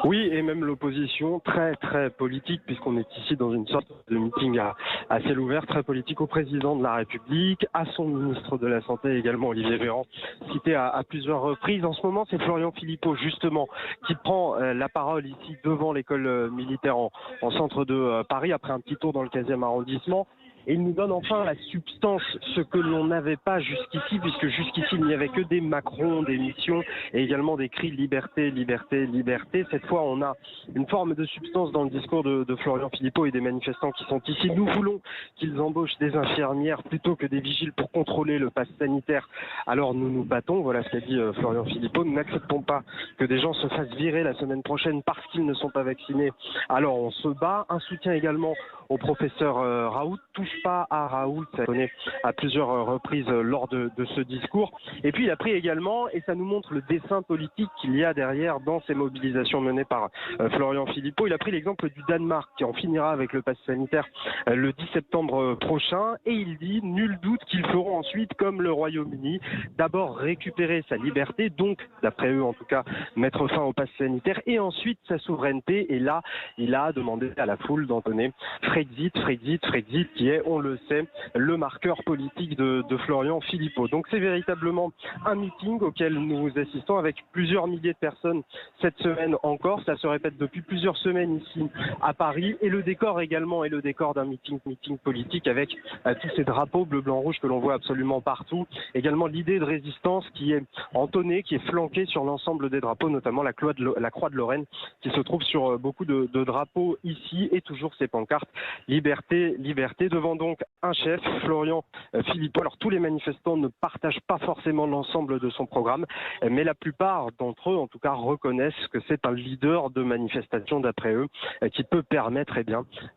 Oui, et même l'opposition très très politique, puisqu'on est ici dans une sorte de meeting à ciel ouvert, très politique au président de la République, à son ministre de la Santé également, Olivier Véran, cité à plusieurs reprises. En ce moment, c'est Florian Philippot justement qui prend la parole ici devant l'école militaire en centre de Paris, après un petit tour dans le 15e arrondissement. Et il nous donne enfin la substance, ce que l'on n'avait pas jusqu'ici, puisque jusqu'ici il n'y avait que des Macron, des missions et également des cris liberté, liberté, liberté. Cette fois on a une forme de substance dans le discours de Florian Philippot et des manifestants qui sont ici. Nous voulons qu'ils embauchent des infirmières plutôt que des vigiles pour contrôler le pass sanitaire. Alors nous nous battons, voilà ce qu'a dit Florian Philippot. Nous n'acceptons pas que des gens se fassent virer la semaine prochaine parce qu'ils ne sont pas vaccinés. Alors on se bat. Un soutien également au professeur Raoult. Touche pas à Raoult, ça connaît à plusieurs reprises lors de ce discours. Et puis il a pris également, et ça nous montre le dessin politique qu'il y a derrière dans ces mobilisations menées par Florian Philippot, il a pris l'exemple du Danemark qui en finira avec le pass sanitaire le 10 septembre prochain, et il dit nul doute qu'ils feront ensuite comme le Royaume-Uni, d'abord récupérer sa liberté, donc d'après eux en tout cas mettre fin au pass sanitaire, et ensuite sa souveraineté. Et là il a demandé à la foule d'entonner Frexit, Frexit, Frexit, qui est, on le sait, le marqueur politique de Florian Philippot. Donc c'est véritablement un meeting auquel nous assistons avec plusieurs milliers de personnes cette semaine encore. Ça se répète depuis plusieurs semaines ici à Paris. Et le décor également est le décor d'un meeting politique avec tous ces drapeaux bleu, blanc, rouge que l'on voit absolument partout. Également l'idée de résistance qui est entonnée, qui est flanquée sur l'ensemble des drapeaux, notamment la croix de Lorraine qui se trouve sur beaucoup de drapeaux ici, et toujours ces pancartes liberté, liberté, devant donc un chef, Florian Philippot. Alors tous les manifestants ne partagent pas forcément l'ensemble de son programme, mais la plupart d'entre eux en tout cas reconnaissent que c'est un leader de manifestation d'après eux qui peut permettre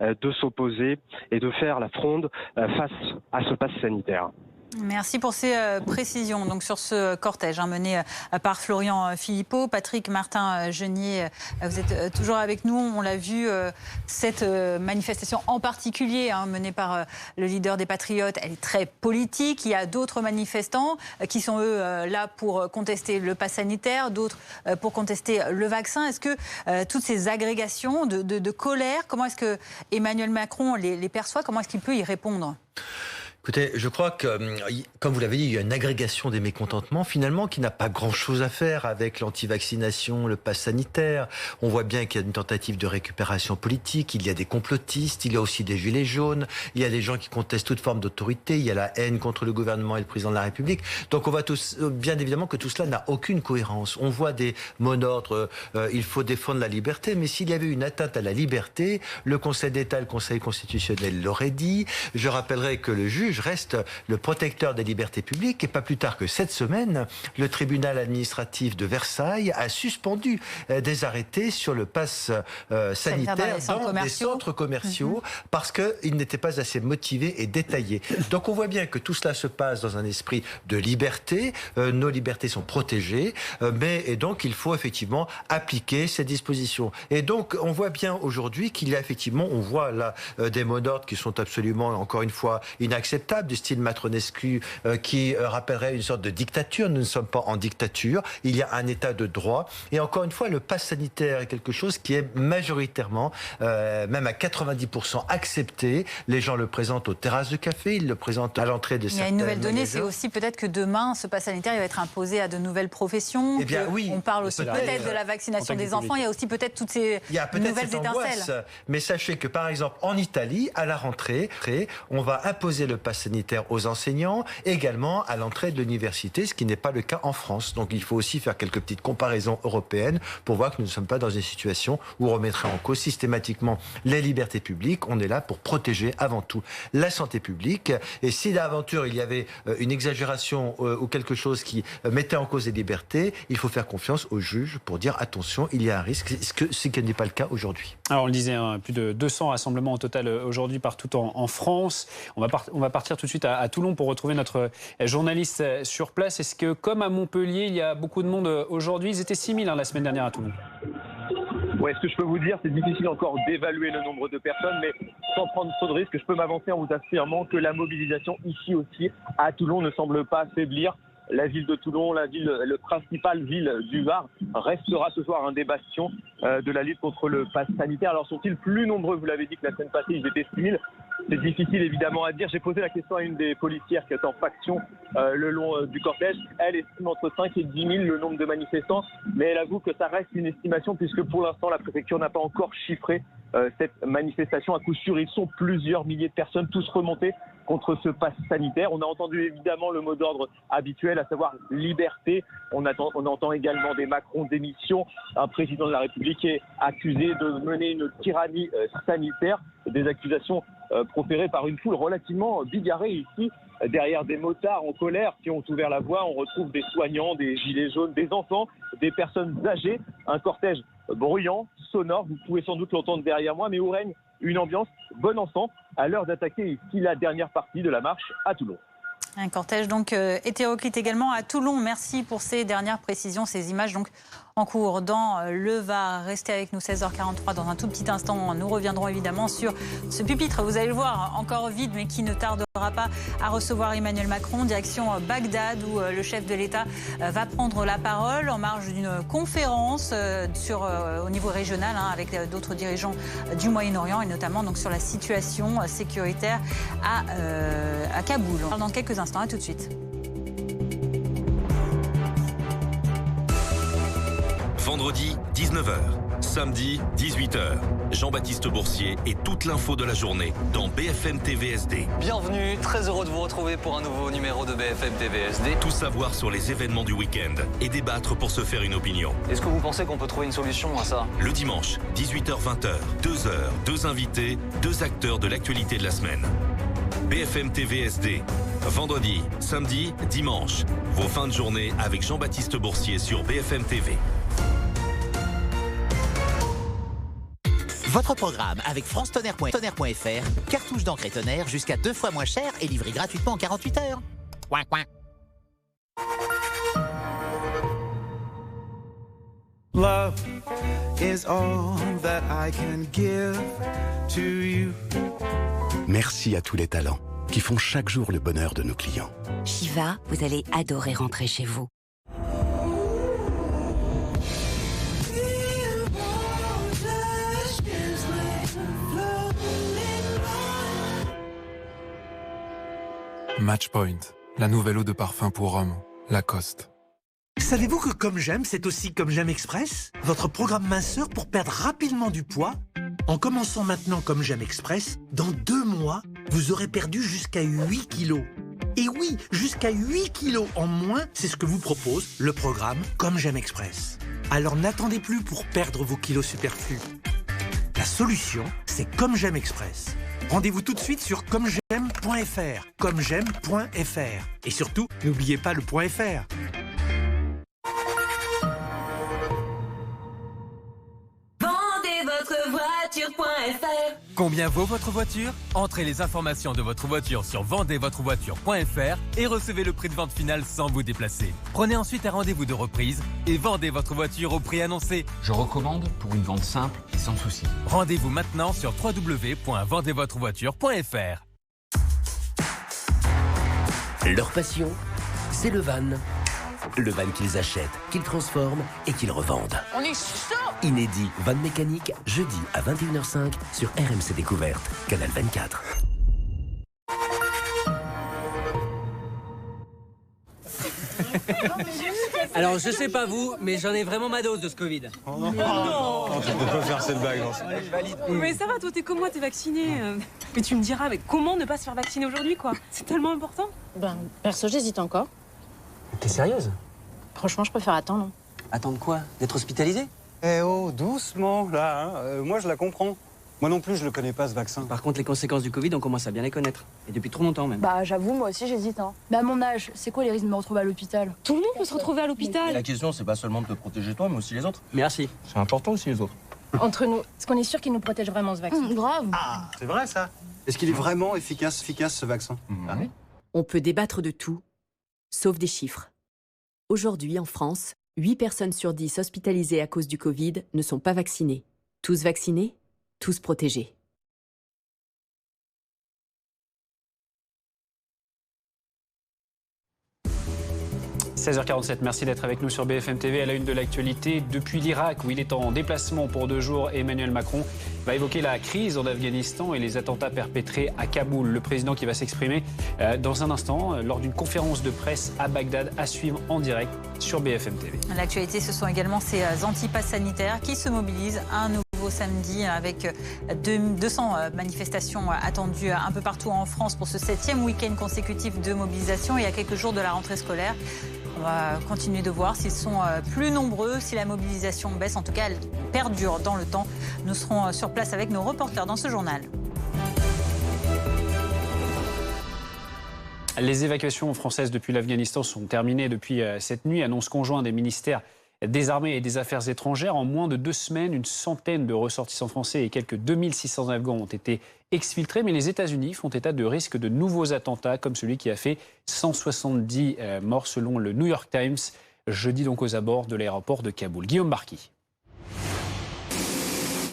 de s'opposer et de faire la fronde face à ce pass sanitaire. Merci pour ces précisions donc sur ce cortège mené par Florian Philippot. Patrick Martin-Genier, vous êtes toujours avec nous. On l'a vu, cette manifestation en particulier menée par le leader des Patriotes, elle est très politique. Il y a d'autres manifestants qui sont eux là pour contester le pass sanitaire, d'autres pour contester le vaccin. Est-ce que toutes ces agrégations de colère, comment est-ce que Emmanuel Macron les perçoit? Comment est-ce qu'il peut y répondre? Écoutez, je crois que, comme vous l'avez dit, il y a une agrégation des mécontentements, finalement, qui n'a pas grand-chose à faire avec l'anti-vaccination, le pass sanitaire. On voit bien qu'il y a une tentative de récupération politique, il y a des complotistes, il y a aussi des gilets jaunes, il y a des gens qui contestent toute forme d'autorité, il y a la haine contre le gouvernement et le président de la République. Donc on voit bien évidemment que tout cela n'a aucune cohérence. On voit des mots d'ordre, il faut défendre la liberté, mais s'il y avait une atteinte à la liberté, le Conseil d'État, le Conseil constitutionnel l'aurait dit. Je rappellerai que le juge reste le protecteur des libertés publiques, et pas plus tard que cette semaine, le tribunal administratif de Versailles a suspendu des arrêtés sur le pass sanitaire dans des centres commerciaux parce qu'ils n'étaient pas assez motivés et détaillés. Donc on voit bien que tout cela se passe dans un esprit de liberté, nos libertés sont protégées, et donc il faut effectivement appliquer ces dispositions. Et donc on voit bien aujourd'hui qu'il y a effectivement, on voit là des mots d'ordre qui sont absolument, encore une fois, inacceptables, du style matronescu qui rappellerait une sorte de dictature. Nous ne sommes pas en dictature, il y a un état de droit, et encore une fois le pass sanitaire est quelque chose qui est majoritairement, même à 90% accepté. Les gens le présentent aux terrasses de café, ils le présentent à l'entrée de certains magasins. Il y a une nouvelle donnée, c'est aussi peut-être que demain ce pass sanitaire il va être imposé à de nouvelles professions. Eh bien, oui, on parle aussi peut-être de la vaccination des enfants, il y a aussi peut-être toutes ces nouvelles étincelles. Mais sachez que par exemple en Italie, à la rentrée, on va imposer le pass pass sanitaire aux enseignants, également à l'entrée de l'université, ce qui n'est pas le cas en France. Donc il faut aussi faire quelques petites comparaisons européennes pour voir que nous ne sommes pas dans une situation où on remettrait en cause systématiquement les libertés publiques. On est là pour protéger avant tout la santé publique. Et si d'aventure il y avait une exagération ou quelque chose qui mettait en cause les libertés, il faut faire confiance aux juges pour dire attention, il y a un risque, ce qui n'est pas le cas aujourd'hui. Alors on le disait, hein, plus de 200 rassemblements au total aujourd'hui partout en France. On va partir tout de suite à Toulon pour retrouver notre journaliste sur place. Est-ce que comme à Montpellier, il y a beaucoup de monde aujourd'hui? Ils étaient 6 000 la semaine dernière à Toulon. Ouais, ce que je peux vous dire, c'est difficile encore d'évaluer le nombre de personnes, mais sans prendre trop de risques, je peux m'avancer en vous affirmant que la mobilisation ici aussi à Toulon ne semble pas faiblir. La ville de Toulon, la principale ville du Var, restera ce soir un des bastions de la lutte contre le pass sanitaire. Alors sont-ils plus nombreux? Vous l'avez dit que la semaine passée, ils étaient 6 000. C'est difficile évidemment à dire. J'ai posé la question à une des policières qui est en faction le long du cortège. Elle estime entre 5 et 10 000 le nombre de manifestants, mais elle avoue que ça reste une estimation puisque pour l'instant la préfecture n'a pas encore chiffré cette manifestation. À coup sûr, ils sont plusieurs milliers de personnes, tous remontés contre ce pass sanitaire. On a entendu évidemment le mot d'ordre habituel, à savoir liberté. On entend également des Macron démission. Un président de la République est accusé de mener une tyrannie sanitaire. Des accusations proférées par une foule relativement bigarrée ici. Derrière des motards en colère qui ont ouvert la voie, on retrouve des soignants, des gilets jaunes, des enfants, des personnes âgées. Un cortège bruyant, sonore, vous pouvez sans doute l'entendre derrière moi, mais où règne une ambiance bon enfant à l'heure d'attaquer ici la dernière partie de la marche à Toulon. Un cortège donc hétéroclite également à Toulon. Merci pour ces dernières précisions, ces images donc en cours dans le Var. Restez avec nous, 16h43. Dans un tout petit instant, nous reviendrons évidemment sur ce pupitre. Vous allez le voir, encore vide, mais qui ne tardera pas à recevoir Emmanuel Macron. Direction Bagdad, où le chef de l'État va prendre la parole en marge d'une conférence au niveau régional avec d'autres dirigeants du Moyen-Orient et notamment donc sur la situation sécuritaire à Kaboul. On parle dans quelques instants. À tout de suite. Vendredi, 19h. Samedi, 18h. Jean-Baptiste Boursier et toute l'info de la journée dans BFM TV SD. Bienvenue, très heureux de vous retrouver pour un nouveau numéro de BFM TV SD. Tout savoir sur les événements du week-end et débattre pour se faire une opinion. Est-ce que vous pensez qu'on peut trouver une solution à ça? Le dimanche, 18h-20h, 2 heures, 2 invités, 2 acteurs de l'actualité de la semaine. BFM TV SD. Vendredi, samedi, dimanche. Vos fins de journée avec Jean-Baptiste Boursier sur BFM TV. Votre programme avec francetonnerre.fr, cartouche d'encre et tonnerre jusqu'à 2 fois moins cher et livré gratuitement en 48 heures. Coin, coin. Love is all that I can give to you. Merci à tous les talents qui font chaque jour le bonheur de nos clients. Shiva, vous allez adorer rentrer chez vous. Matchpoint, la nouvelle eau de parfum pour hommes, Lacoste. Savez-vous que Comme J'aime, c'est aussi Comme J'aime Express, votre programme minceur pour perdre rapidement du poids? En commençant maintenant Comme J'aime Express, dans 2 mois, vous aurez perdu jusqu'à 8 kilos. Et oui, jusqu'à 8 kilos en moins, c'est ce que vous propose le programme Comme J'aime Express. Alors n'attendez plus pour perdre vos kilos superflus. La solution, c'est Comme J'aime Express. Rendez-vous tout de suite sur commej'aime.fr, commej'aime.fr. Et surtout, n'oubliez pas le .fr. Combien vaut votre voiture? Entrez les informations de votre voiture sur vendezvotrevoiture.fr et recevez le prix de vente final sans vous déplacer. Prenez ensuite un rendez-vous de reprise et vendez votre voiture au prix annoncé. Je recommande pour une vente simple et sans souci. Rendez-vous maintenant sur www.vendezvotrevoiture.fr. Leur passion, c'est le van. Le van qu'ils achètent, qu'ils transforment et qu'ils revendent. On est chaud! Inédit Van Mécanique, jeudi à 21h05 sur RMC Découverte, Canal 24. Alors, je sais pas vous, mais j'en ai vraiment ma dose de ce Covid. Oh non, tu peux pas faire cette blague. Mais ça va, toi, t'es comme moi, t'es vacciné. Mais tu me diras, mais comment ne pas se faire vacciner aujourd'hui, quoi? C'est tellement important. Ben, perso, j'hésite encore. T'es sérieuse? Franchement, je préfère attendre. Attendre quoi? D'être hospitalisé? Eh oh, doucement, là. Hein. Moi, je la comprends. Moi non plus, je le connais pas, ce vaccin. Par contre, les conséquences du Covid, on commence à bien les connaître. Et depuis trop longtemps, même. Bah, j'avoue, moi aussi, j'hésite. Hein. Mais à mon âge, c'est quoi les risques de me retrouver à l'hôpital? Tout le monde peut se retrouver à l'hôpital. La question, c'est pas seulement de te protéger toi, mais aussi les autres. Merci. C'est important aussi, les autres. Entre nous, est-ce qu'on est sûr qu'il nous protège vraiment, ce vaccin? Grave. Ah, c'est vrai, ça. Est-ce qu'il est vraiment efficace, ce vaccin? Ah oui. On peut débattre de tout, sauf des chiffres. Aujourd'hui, en France, 8 personnes sur 10 hospitalisées à cause du Covid ne sont pas vaccinées. Tous vaccinés, tous protégés. – 16h47, merci d'être avec nous sur BFM TV. À la une de l'actualité, depuis l'Irak, où il est en déplacement pour 2 jours, Emmanuel Macron va évoquer la crise en Afghanistan et les attentats perpétrés à Kaboul. Le président qui va s'exprimer dans un instant lors d'une conférence de presse à Bagdad, à suivre en direct sur BFM TV. L'actualité, ce sont également ces antipasses sanitaires qui se mobilisent un nouveau samedi avec 200 manifestations attendues un peu partout en France pour ce 7e week-end consécutif de mobilisation et à quelques jours de la rentrée scolaire. On va continuer de voir s'ils sont plus nombreux, si la mobilisation baisse. En tout cas, elle perdure dans le temps. Nous serons sur place avec nos reporters dans ce journal. Les évacuations françaises depuis l'Afghanistan sont terminées depuis cette nuit. Annonce conjointe des ministères des Armées et des Affaires étrangères. En moins de 2 semaines, une centaine de ressortissants français et quelques 2600 Afghans ont été exfiltrés. Mais les États-Unis font état de risques de nouveaux attentats, comme celui qui a fait 170 morts selon le New York Times, jeudi donc aux abords de l'aéroport de Kaboul. Guillaume Barki.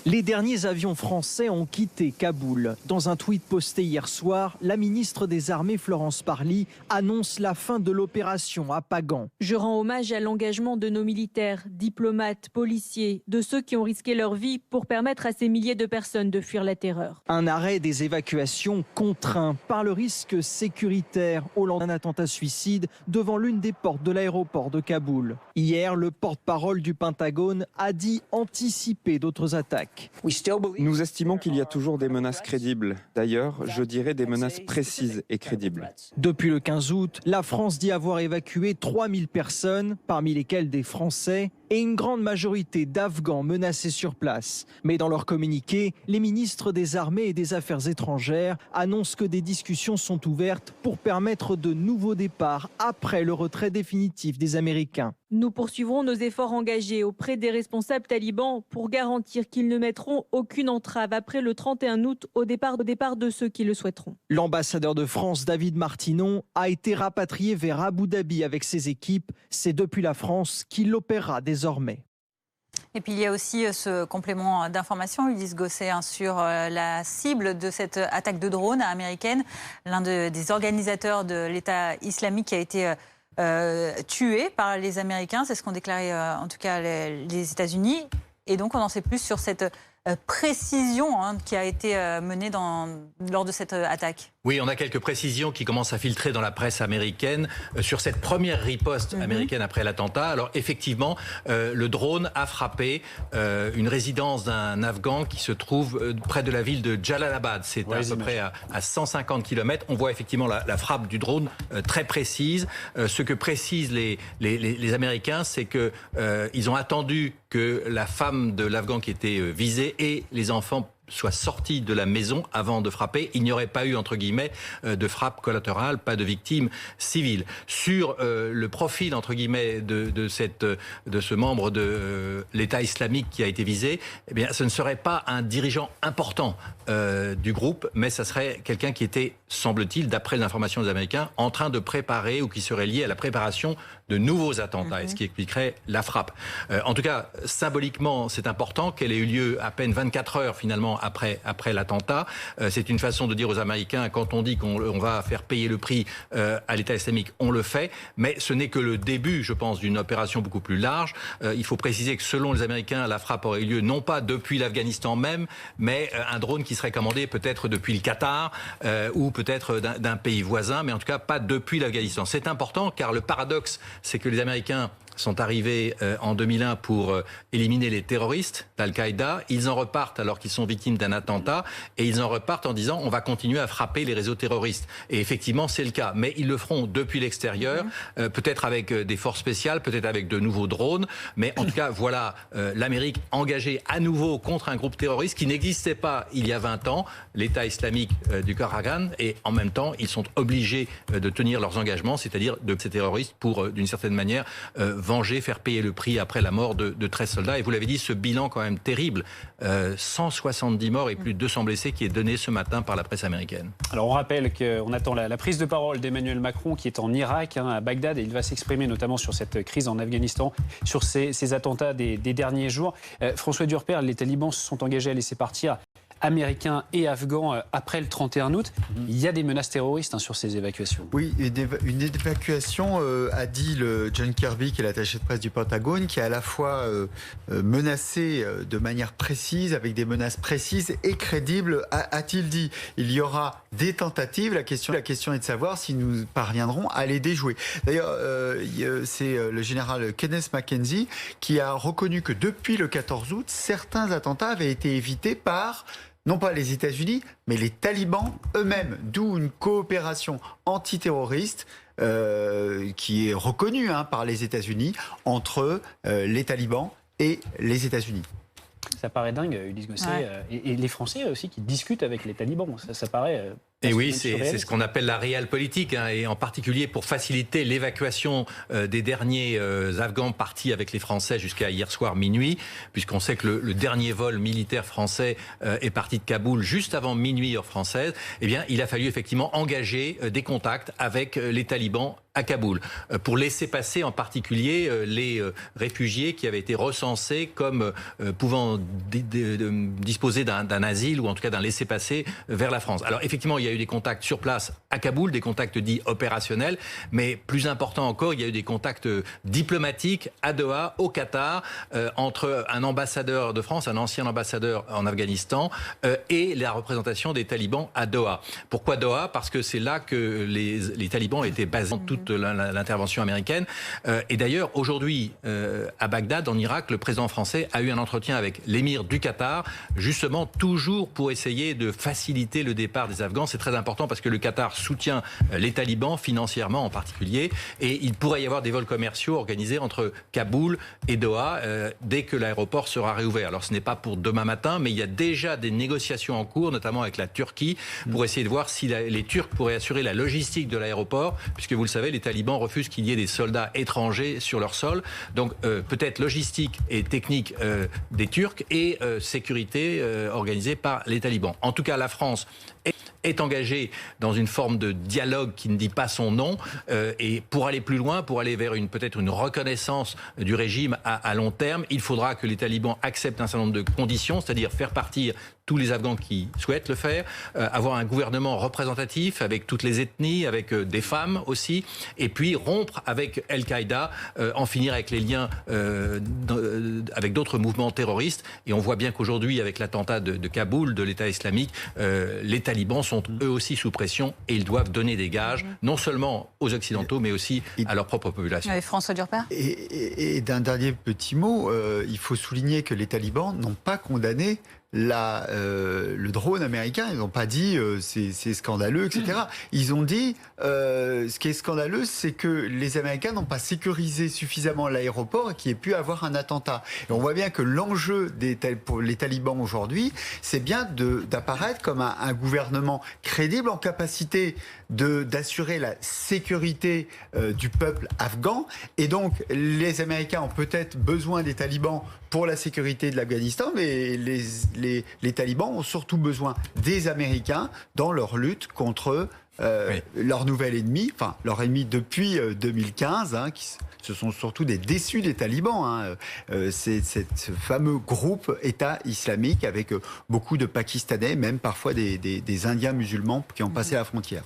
Les derniers avions français ont quitté Kaboul. Dans un tweet posté hier soir, la ministre des Armées Florence Parly annonce la fin de l'opération à Pagan. Je rends hommage à l'engagement de nos militaires, diplomates, policiers, de ceux qui ont risqué leur vie pour permettre à ces milliers de personnes de fuir la terreur. Un arrêt des évacuations contraint par le risque sécuritaire au lendemain d'un attentat suicide devant l'une des portes de l'aéroport de Kaboul. Hier, le porte-parole du Pentagone a dit anticiper d'autres attaques. Nous estimons qu'il y a toujours des menaces crédibles. D'ailleurs, je dirais des menaces précises et crédibles. Depuis le 15 août, la France dit avoir évacué 3000 personnes, parmi lesquelles des Français, et une grande majorité d'Afghans menacés sur place. Mais dans leur communiqué, les ministres des Armées et des Affaires étrangères annoncent que des discussions sont ouvertes pour permettre de nouveaux départs après le retrait définitif des Américains. Nous poursuivrons nos efforts engagés auprès des responsables talibans pour garantir qu'ils ne mettront aucune entrave après le 31 août au départ de ceux qui le souhaiteront. L'ambassadeur de France, David Martinon, a été rapatrié vers Abu Dhabi avec ses équipes. C'est depuis la France qu'il opérera désormais. Et puis il y a aussi ce complément d'information, Ulysse Gosset, sur la cible de cette attaque de drone américaine. L'un des organisateurs de l'État islamique qui a été tué par les Américains, c'est ce qu'ont déclaré en tout cas les États-Unis. Et donc on en sait plus sur cette précision qui a été menée lors de cette attaque. Oui, on a quelques précisions qui commencent à filtrer dans la presse américaine sur cette première riposte américaine après l'attentat. Alors effectivement, le drone a frappé une résidence d'un Afghan qui se trouve près de la ville de Jalalabad. C'est à peu près à 150 km. On voit effectivement la frappe du drone très précise. Ce que précisent les Américains, c'est que ils ont attendu que la femme de l'Afghan qui était visée et les enfants soient sortis de la maison avant de frapper. Il n'y aurait pas eu, entre guillemets, de frappe collatérale, pas de victimes civiles. Sur le profil, entre guillemets, de ce membre de l'État islamique qui a été visé, eh bien, ce ne serait pas un dirigeant important du groupe, mais ça serait quelqu'un qui était, semble-t-il, d'après les informations des Américains, en train de préparer ou qui serait lié à la préparation de nouveaux attentats, et ce qui expliquerait la frappe. En tout cas, symboliquement, c'est important qu'elle ait eu lieu à peine 24 heures, finalement, après l'attentat. C'est une façon de dire aux Américains, quand on dit qu'on va faire payer le prix à l'État islamique, on le fait, mais ce n'est que le début, je pense, d'une opération beaucoup plus large. Il faut préciser que selon les Américains, la frappe aurait eu lieu non pas depuis l'Afghanistan même, mais un drone qui serait commandé peut-être depuis le Qatar ou peut-être d'un pays voisin, mais en tout cas pas depuis l'Afghanistan. C'est important car le paradoxe, c'est que les Américains sont arrivés en 2001 pour éliminer les terroristes d'Al-Qaïda. Ils en repartent alors qu'ils sont victimes d'un attentat et ils en repartent en disant on va continuer à frapper les réseaux terroristes. Et effectivement, c'est le cas. Mais ils le feront depuis l'extérieur, peut-être avec des forces spéciales, peut-être avec de nouveaux drones. Mais en tout cas, voilà l'Amérique engagée à nouveau contre un groupe terroriste qui n'existait pas il y a 20 ans, l'État islamique du Karagan. Et en même temps, ils sont obligés de tenir leurs engagements, c'est-à-dire de ces terroristes pour, d'une certaine manière, venger, faire payer le prix après la mort de 13 soldats. Et vous l'avez dit, ce bilan quand même terrible, 170 morts et plus de 200 blessés qui est donné ce matin par la presse américaine. Alors on rappelle qu'on attend la prise de parole d'Emmanuel Macron qui est en Irak, à Bagdad, et il va s'exprimer notamment sur cette crise en Afghanistan, sur ces attentats des derniers jours. François Durper, les talibans se sont engagés à laisser partir Américains et Afghans après le 31 août. Il y a des menaces terroristes sur ces évacuations. Oui, une évacuation, a dit le John Kirby, qui est l'attaché de presse du Pentagone, qui est à la fois menacé de manière précise, avec des menaces précises et crédibles, a-t-il dit. Il y aura des tentatives, la question est de savoir si nous parviendrons à les déjouer. D'ailleurs, c'est le général Kenneth McKenzie qui a reconnu que depuis le 14 août, certains attentats avaient été évités par non pas les États-Unis, mais les talibans eux-mêmes, d'où une coopération antiterroriste qui est reconnue par les États-Unis entre les talibans et les États-Unis. Ça paraît dingue, Ulysse Gosset, et les Français aussi qui discutent avec les talibans, ça paraît... Et oui, c'est ce qu'on appelle la realpolitik, et en particulier pour faciliter l'évacuation des derniers Afghans partis avec les Français jusqu'à hier soir minuit, puisqu'on sait que le dernier vol militaire français est parti de Kaboul juste avant minuit heure française. Eh bien, il a fallu effectivement engager des contacts avec les talibans à Kaboul, pour laisser passer en particulier les réfugiés qui avaient été recensés comme pouvant disposer d'un asile ou en tout cas d'un laissez-passer vers la France. Alors effectivement, il y a eu des contacts sur place à Kaboul, des contacts dits opérationnels, mais plus important encore, il y a eu des contacts diplomatiques à Doha, au Qatar, entre un ambassadeur de France, un ancien ambassadeur en Afghanistan, et la représentation des talibans à Doha. Pourquoi Doha ? Parce que c'est là que les talibans étaient basés toute l'intervention américaine. Et d'ailleurs, aujourd'hui, à Bagdad, en Irak, le président français a eu un entretien avec l'émir du Qatar, justement toujours pour essayer de faciliter le départ des Afghans. C'est très important parce que le Qatar soutient les talibans, financièrement en particulier, et il pourrait y avoir des vols commerciaux organisés entre Kaboul et Doha dès que l'aéroport sera réouvert. Alors ce n'est pas pour demain matin, mais il y a déjà des négociations en cours, notamment avec la Turquie, pour essayer de voir si les Turcs pourraient assurer la logistique de l'aéroport, puisque vous le savez, les talibans refusent qu'il y ait des soldats étrangers sur leur sol. Donc peut-être logistique et technique des Turcs et sécurité organisée par les talibans. En tout cas, la France est engagée dans une forme de dialogue qui ne dit pas son nom, et pour aller plus loin, pour aller vers peut-être une reconnaissance du régime à long terme, il faudra que les talibans acceptent un certain nombre de conditions, c'est-à-dire faire partir tous les Afghans qui souhaitent le faire, avoir un gouvernement représentatif avec toutes les ethnies, avec des femmes aussi, et puis rompre avec Al-Qaïda, en finir avec les liens avec d'autres mouvements terroristes. Et on voit bien qu'aujourd'hui, avec l'attentat de Kaboul, de l'État islamique, les talibans sont eux aussi sous pression et ils doivent donner des gages, non seulement aux Occidentaux, mais aussi à leur propre population. François Durper. Et d'un dernier petit mot, il faut souligner que les talibans n'ont pas condamné le drone américain. Ils n'ont pas dit c'est scandaleux, etc. Ils ont dit ce qui est scandaleux, c'est que les Américains n'ont pas sécurisé suffisamment l'aéroport et qu'il y ait pu avoir un attentat. Et on voit bien que l'enjeu pour les talibans aujourd'hui, c'est bien d'apparaître comme un gouvernement crédible en capacité d'assurer la sécurité du peuple afghan. Et donc les Américains ont peut-être besoin des talibans pour la sécurité de l'Afghanistan, mais les talibans ont surtout besoin des Américains dans leur lutte contre leur nouvel ennemi, enfin leur ennemi depuis 2015, ce sont surtout des déçus des talibans. C'est ce fameux groupe État islamique avec beaucoup de Pakistanais, même parfois des Indiens musulmans qui ont passé la frontière.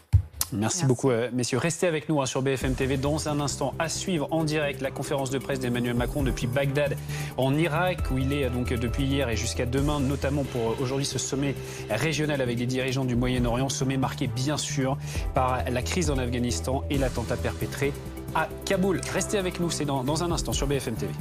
Merci beaucoup, messieurs. Restez avec nous sur BFM TV. Dans un instant, à suivre en direct la conférence de presse d'Emmanuel Macron depuis Bagdad, en Irak, où il est donc depuis hier et jusqu'à demain, notamment pour aujourd'hui ce sommet régional avec les dirigeants du Moyen-Orient. Sommet marqué bien sûr par la crise en Afghanistan et l'attentat perpétré à Kaboul. Restez avec nous, c'est dans un instant sur BFM TV.